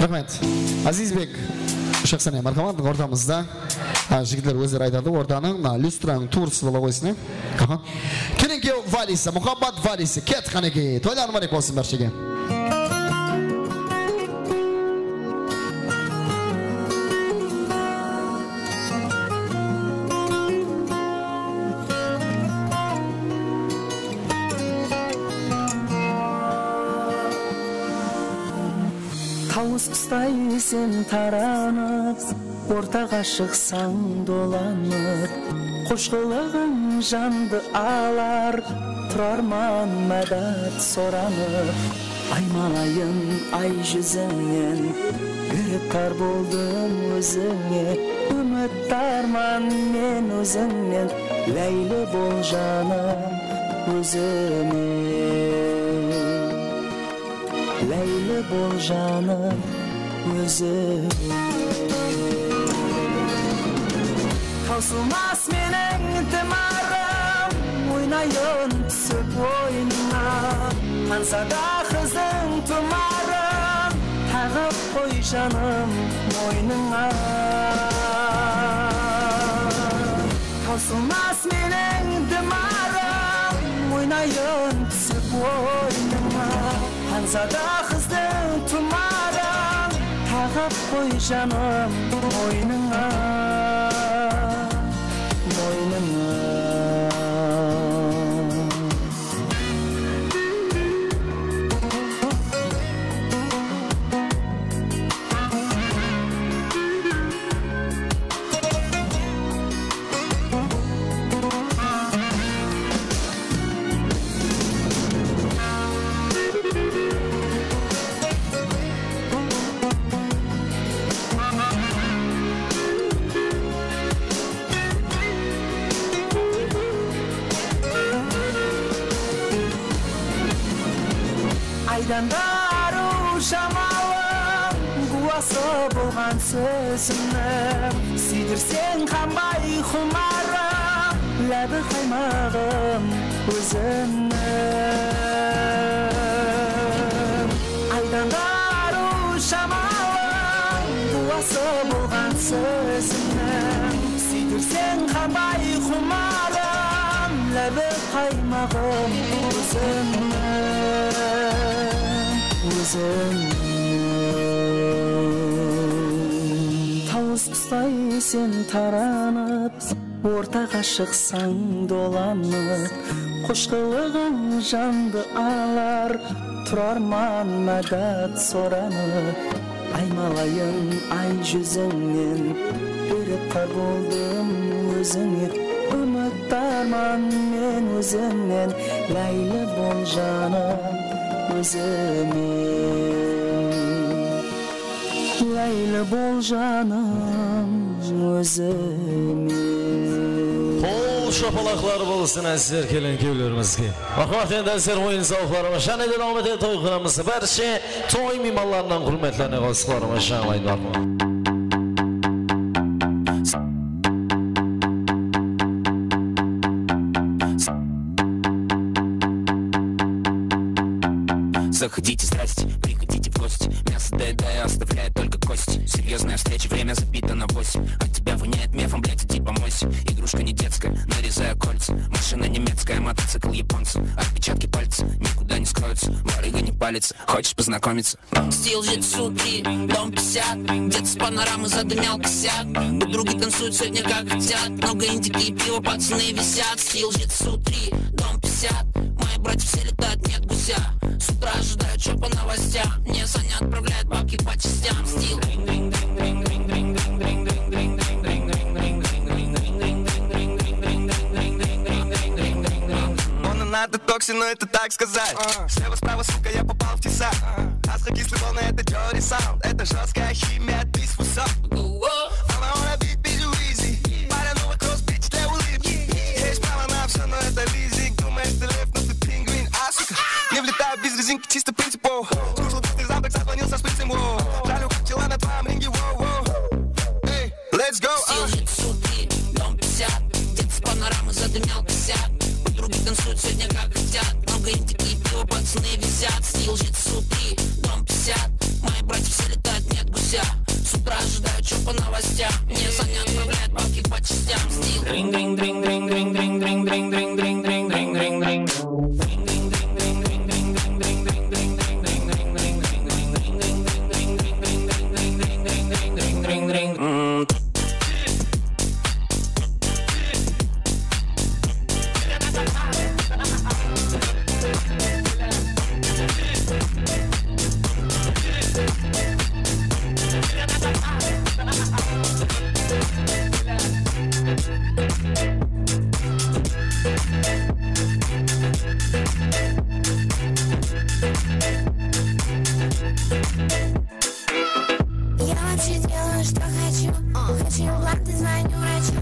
Рахмет. Азизбек шақсане, марқамат, ортамызда. Жігітлер өздері айтады, ортаның люстраның туырсы бола қойсын. Келінге валиса, мұхаббат валиса, кет қанеке. Тойларым барек болсын бәршеге. Қыстай сен таранып, ортаға шықсаң доланып, қош қылығың жанды алар, тұрарман мәдәт соранып. Аймалайын ай жүзіңнен, гіріптар болдым өзіңе, үміт арман мен өзіңнен, ләйлі бол жаным өзіме. Ләйлі бол жаным өзі. Таусылмас менің тымарым, ойнайын түсіп ойныңа. Қансада қызың тұмарым, тағып қой жаным мойныңа. Таусылмас менің тымарым, ойнайын түсіп ойныңа. Қансада қыздың тұмарым, тағып қой жаным мойныңа. Айдандару шамалым, қуасы болған сөзімнің, сүйдірсең қанбай құмарым, ләбі қаймағым өзімнің. Айдандару шамалым, қуасы болған сөзімнің, сүйдірсең қанбай құмарым, ләбі қаймағым өзімнің. Тауыс ұстай сен таранып, ортаға шықсаң доланып, қош қылығың жанды алар, тұрарман мәдәт соранып. Аймалайын ай жүзіңнен, үріпқар болдым өзіңе, үміт арман мен өзіңнен, ләйлі бол жаным өзіме. Ләйлі бол жаным өзіме. Қол şapalaqlar bolsun əzizlər gələn köylərimizə. Vaxt endəsər oyun zavqlarına şan edən Ahmet toy qıramızı bərşə toy mimarlarından hörmətlərinə qalsıqlarına şanlaydılar. Заходите, здрасте, приходите в гости. Мясо доедая, оставляет только кости. Серьезная встреча, время забито на 8. От тебя воняет мефом, блядь, иди помойся. Игрушка не детская, нарезая кольца. Машина немецкая, мотоцикл японца. Отпечатки пальцев никуда не скроются. Барыга не палится, хочешь познакомиться? Стил житсу 3, дом 50. Дед с панорамы задымял косяк. Подруги танцуют сегодня как хотят. Много индики и пива, пацаны висят. Стил житсу 3, дом 50. Мои братья все летают, нет гуся. С утра ожидают, что по новостям. Мне Саня отправляет бабки по частям. Стил. Надо токсин, но это так сказать. Слева, справа, сука, я попал в теса. Астрокислый волны, это Джори Саунд. Это жесткая химия, ты с высот. Она wanna be busy, easy. Паря новый кросс-бич для улыбки. Есть право на все, но это лизинг. Думаешь, ты лев, но ты пингвин. А, сука, не влетаю без резинки, чисто принципов. Слушал пустый запах, созвонился с принцем. Жалю, как тела на твоем ринге. Эй, let's go. Стил житсу 3, дом 50. Дед с панорамы задымял косяк. Подруги танцуют сегодня как хотят. Много индики и пива, пацаны висят. Стил житсу 3, дом 50. Мои братья все летают, нет гуся. С утра ожидают, что по новостям. Мне Саня отправляет бабки по частям. Стил. Я вообще делаю, что хочу. Хочу импланты, звоню врачу.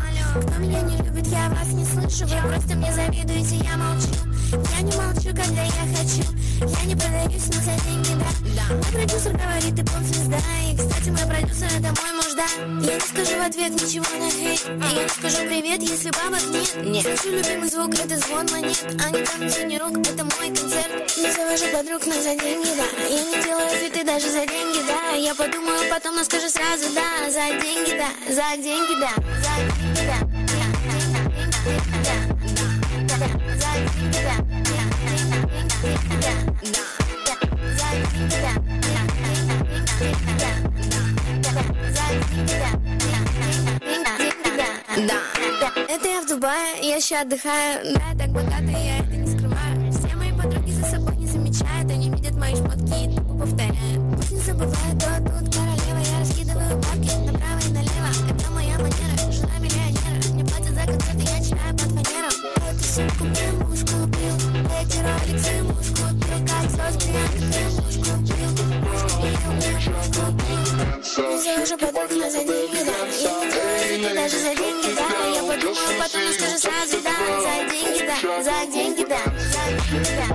Кто меня не любит, я вас не слышу. Вы просто мне завидуете, я молчу. Я не молчу, когда я хочу. Я не продаюсь, но за деньги, да. Мой продюсер говорит, ты поп-звезда. И, кстати, мой продюсер, это мой муж, да. Я не скажу в ответ ничего на хейт. Я не скажу привет, если бабок нет. Хочу любимый звук, это звон монет. А не танцуй рук, это мой концерт. Не завожу подруг, но за деньги, да. Я не делаю фиты даже за деньги, да. Я подумаю потом, но скажу сразу, да. За деньги, да, за деньги, да. За деньги, да. Это я в Дубае, я еще отдыхаю. Да, я так богата, я это не скрываю. Все мои подруги за собой не замечают. Они видят мои шмотки и тупо повторяют. Пусть не забывают, то тут королева. Я раскидываю бабки направо и налево. Это моя манера, жена миллионера. Мне платят за концерты, я читаю под фанеру. Эту сумку мне муж купил. Эти роликсы муж купил. Как звезд бриллианты мне муж купил. Муж купил, мне муж купил. Не завожу подруг, но за деньги, да. Я не делаю фиты даже за деньги, да. Я подумаю потом, но скажу сразу, да. За деньги, да, за деньги, да. За деньги, да.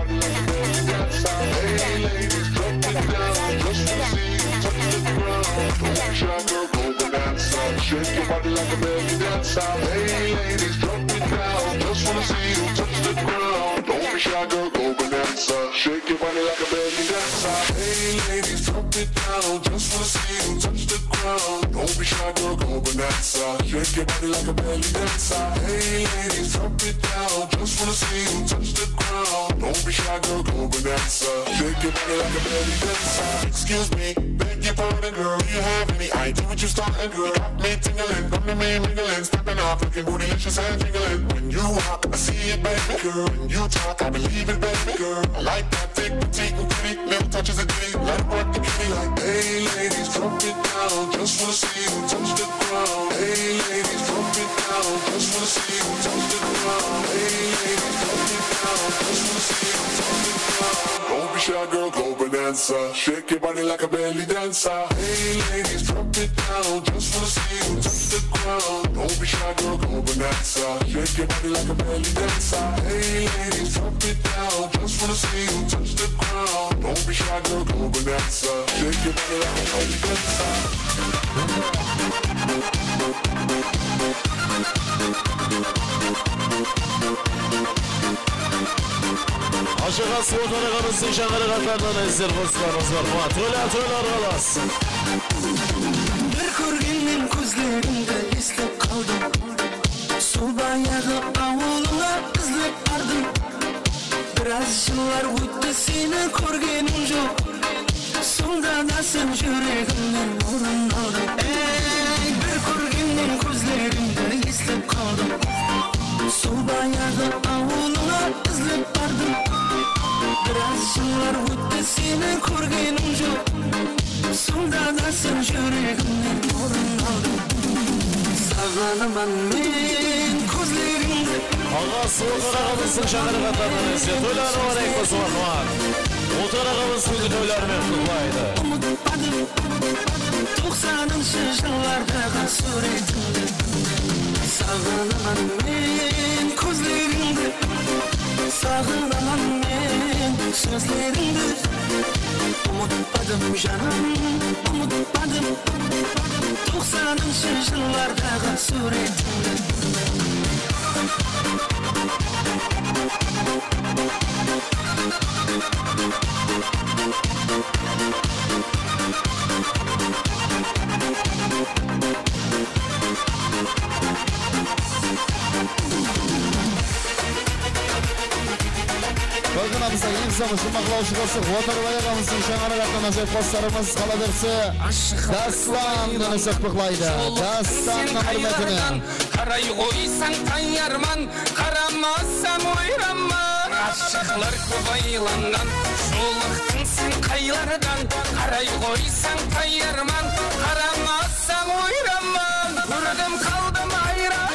Shake your body like a belly dancer. Hey ladies, drop it down. Just wanna see you touch the ground. Don't be shy, girl, go bonanza. Shake your body like a belly dancer. Hey ladies, drop it down. Just wanna see you touch the ground. Don't be shy, girl, go bonanza. Shake your body like a belly dancer. Hey ladies, drop it down. Just wanna see you touch the ground. Don't be shy, girl, go bonanza. Shake your body like a belly dancer. Excuse me, beg your pardon, girl. Do you have any idea what you're starting, girl? Got me tingling, come to me mingling, stepping off, looking bootylicious and jingling. When you walk, I see it, baby girl. When you talk, I believe it, baby girl. I like that thick, petite, and pretty, little touches of ditty. Let it work the kitty like, hey ladies, drop it down. Just wanna see you touch the ground. Hey ladies, drop it down. Just wanna see you touch the ground. Hey ladies, drop it down. Just wanna see you touch the ground. Don't be shy, girl, go banana. dancer. Shake your body like a belly dancer. Hey ladies, drop it down. Just wanna see you touch the ground. Don't be shy, girl, go bonanza. Shake your body like a belly dancer. Hey ladies, drop it down. Just wanna see you touch the ground. Don't be shy, girl, go bonanza. Shake your body like a belly dancer. Aşığa suatları karısı şanları katardan ezer dostlarımız var. Toylar kalas. Bir körgenden gözlerimde eslep kaldım. Sol bayağı avuluna izlep bardım. Biraz yıllar öttü seni körgenim yok. Sonda da sen yüreğimden orun aldın. Ey bir körgenden gözlerimde eslep kaldım. Sol bayağı avuluna izlep bardım. Biraz yıllar öttü seni körgenim yok. Sonda da sen yüreğimden orun aldın. Sağlanamam men gözlerimde. Ağa suatları karısı şanları katardan ezer. Toylar var ekmesi var. Otara karısı toylar mektubaydı. Unutmadım 90'ınшы жылlarдағы суретіңді. Сағынамын мен көздеріңді. Сағынамын мен сөздеріңді. Unutmadım canım, unutmadım 90'ınшы жылlarдағы суретіңді. Bakınamızda ilk zamışın maqlauşuqası Otar bayağımızın şanları katına zep dostlarımız kalaverse Dastan dönüsek bıqlaydı. Dastan hürmetine. Karay koysan tanyarman, karamazsam oyranman. Aşıklar kobaylangan, жолықтың sen kaylardan. Karay koysan tanyarman, karamazsam oyranman. Gördüm kaldım ayran,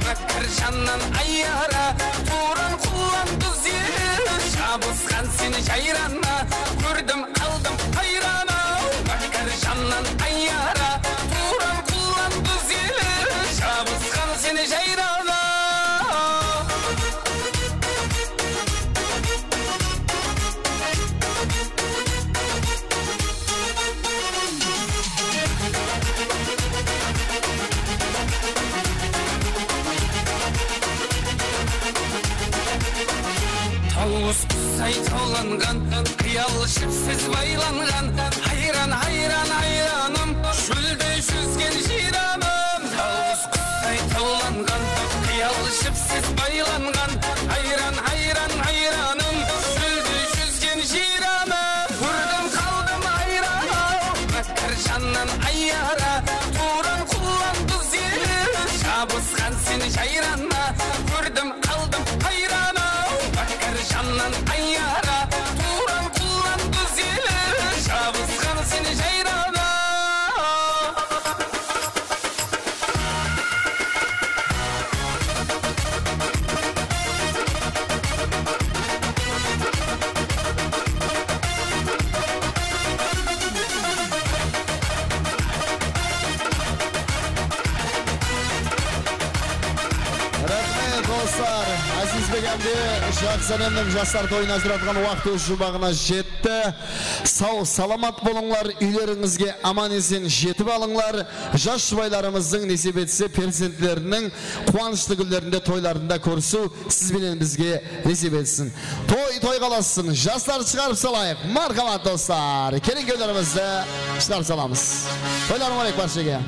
bakır candan ayyara. Turan kullandı zil, şabıskan seni cayrana. Gördüm kaldım hayrana, bakır candan ayyara. Turan kullandı zil, şabıskan seni cayrana. Tavus qusay tavlangan, qiyal şipsiz baylangan. Hayran hayran hayranım, şölde yüzgen jiranım. Tavus qusay tavlangan, qiyal şipsiz baylangan. Hayran hayran hayranım, şölde yüzgen jiranım. Vurdum kaldım hayranım, bakır candan ayyara. Turan kullandı zil, şabıskan seni cayrana. Gördüm kaldım hayranım, bakır candan ayyara. Turan kullandı zil, şabıskan seni cayrana. Rahmet dostlar, Aziz Begem'de Şahsenem'nin жастар toyuna ajratқан уақыты жұмағына жетті. Сау, саламат болыңлар, үйлеріңізге аман есен жетіп алыңлар. Жас жұбайларымыздың несіп етсе перзентлерінің қуанышты күндерінде тойларында көрісу сізбенен бізге несіп етсін. Той қаласын, жастар шығарып салайық. Мархамат достар, келін көлерімізді шығарып саламыз. Тойларым алейк баршаға.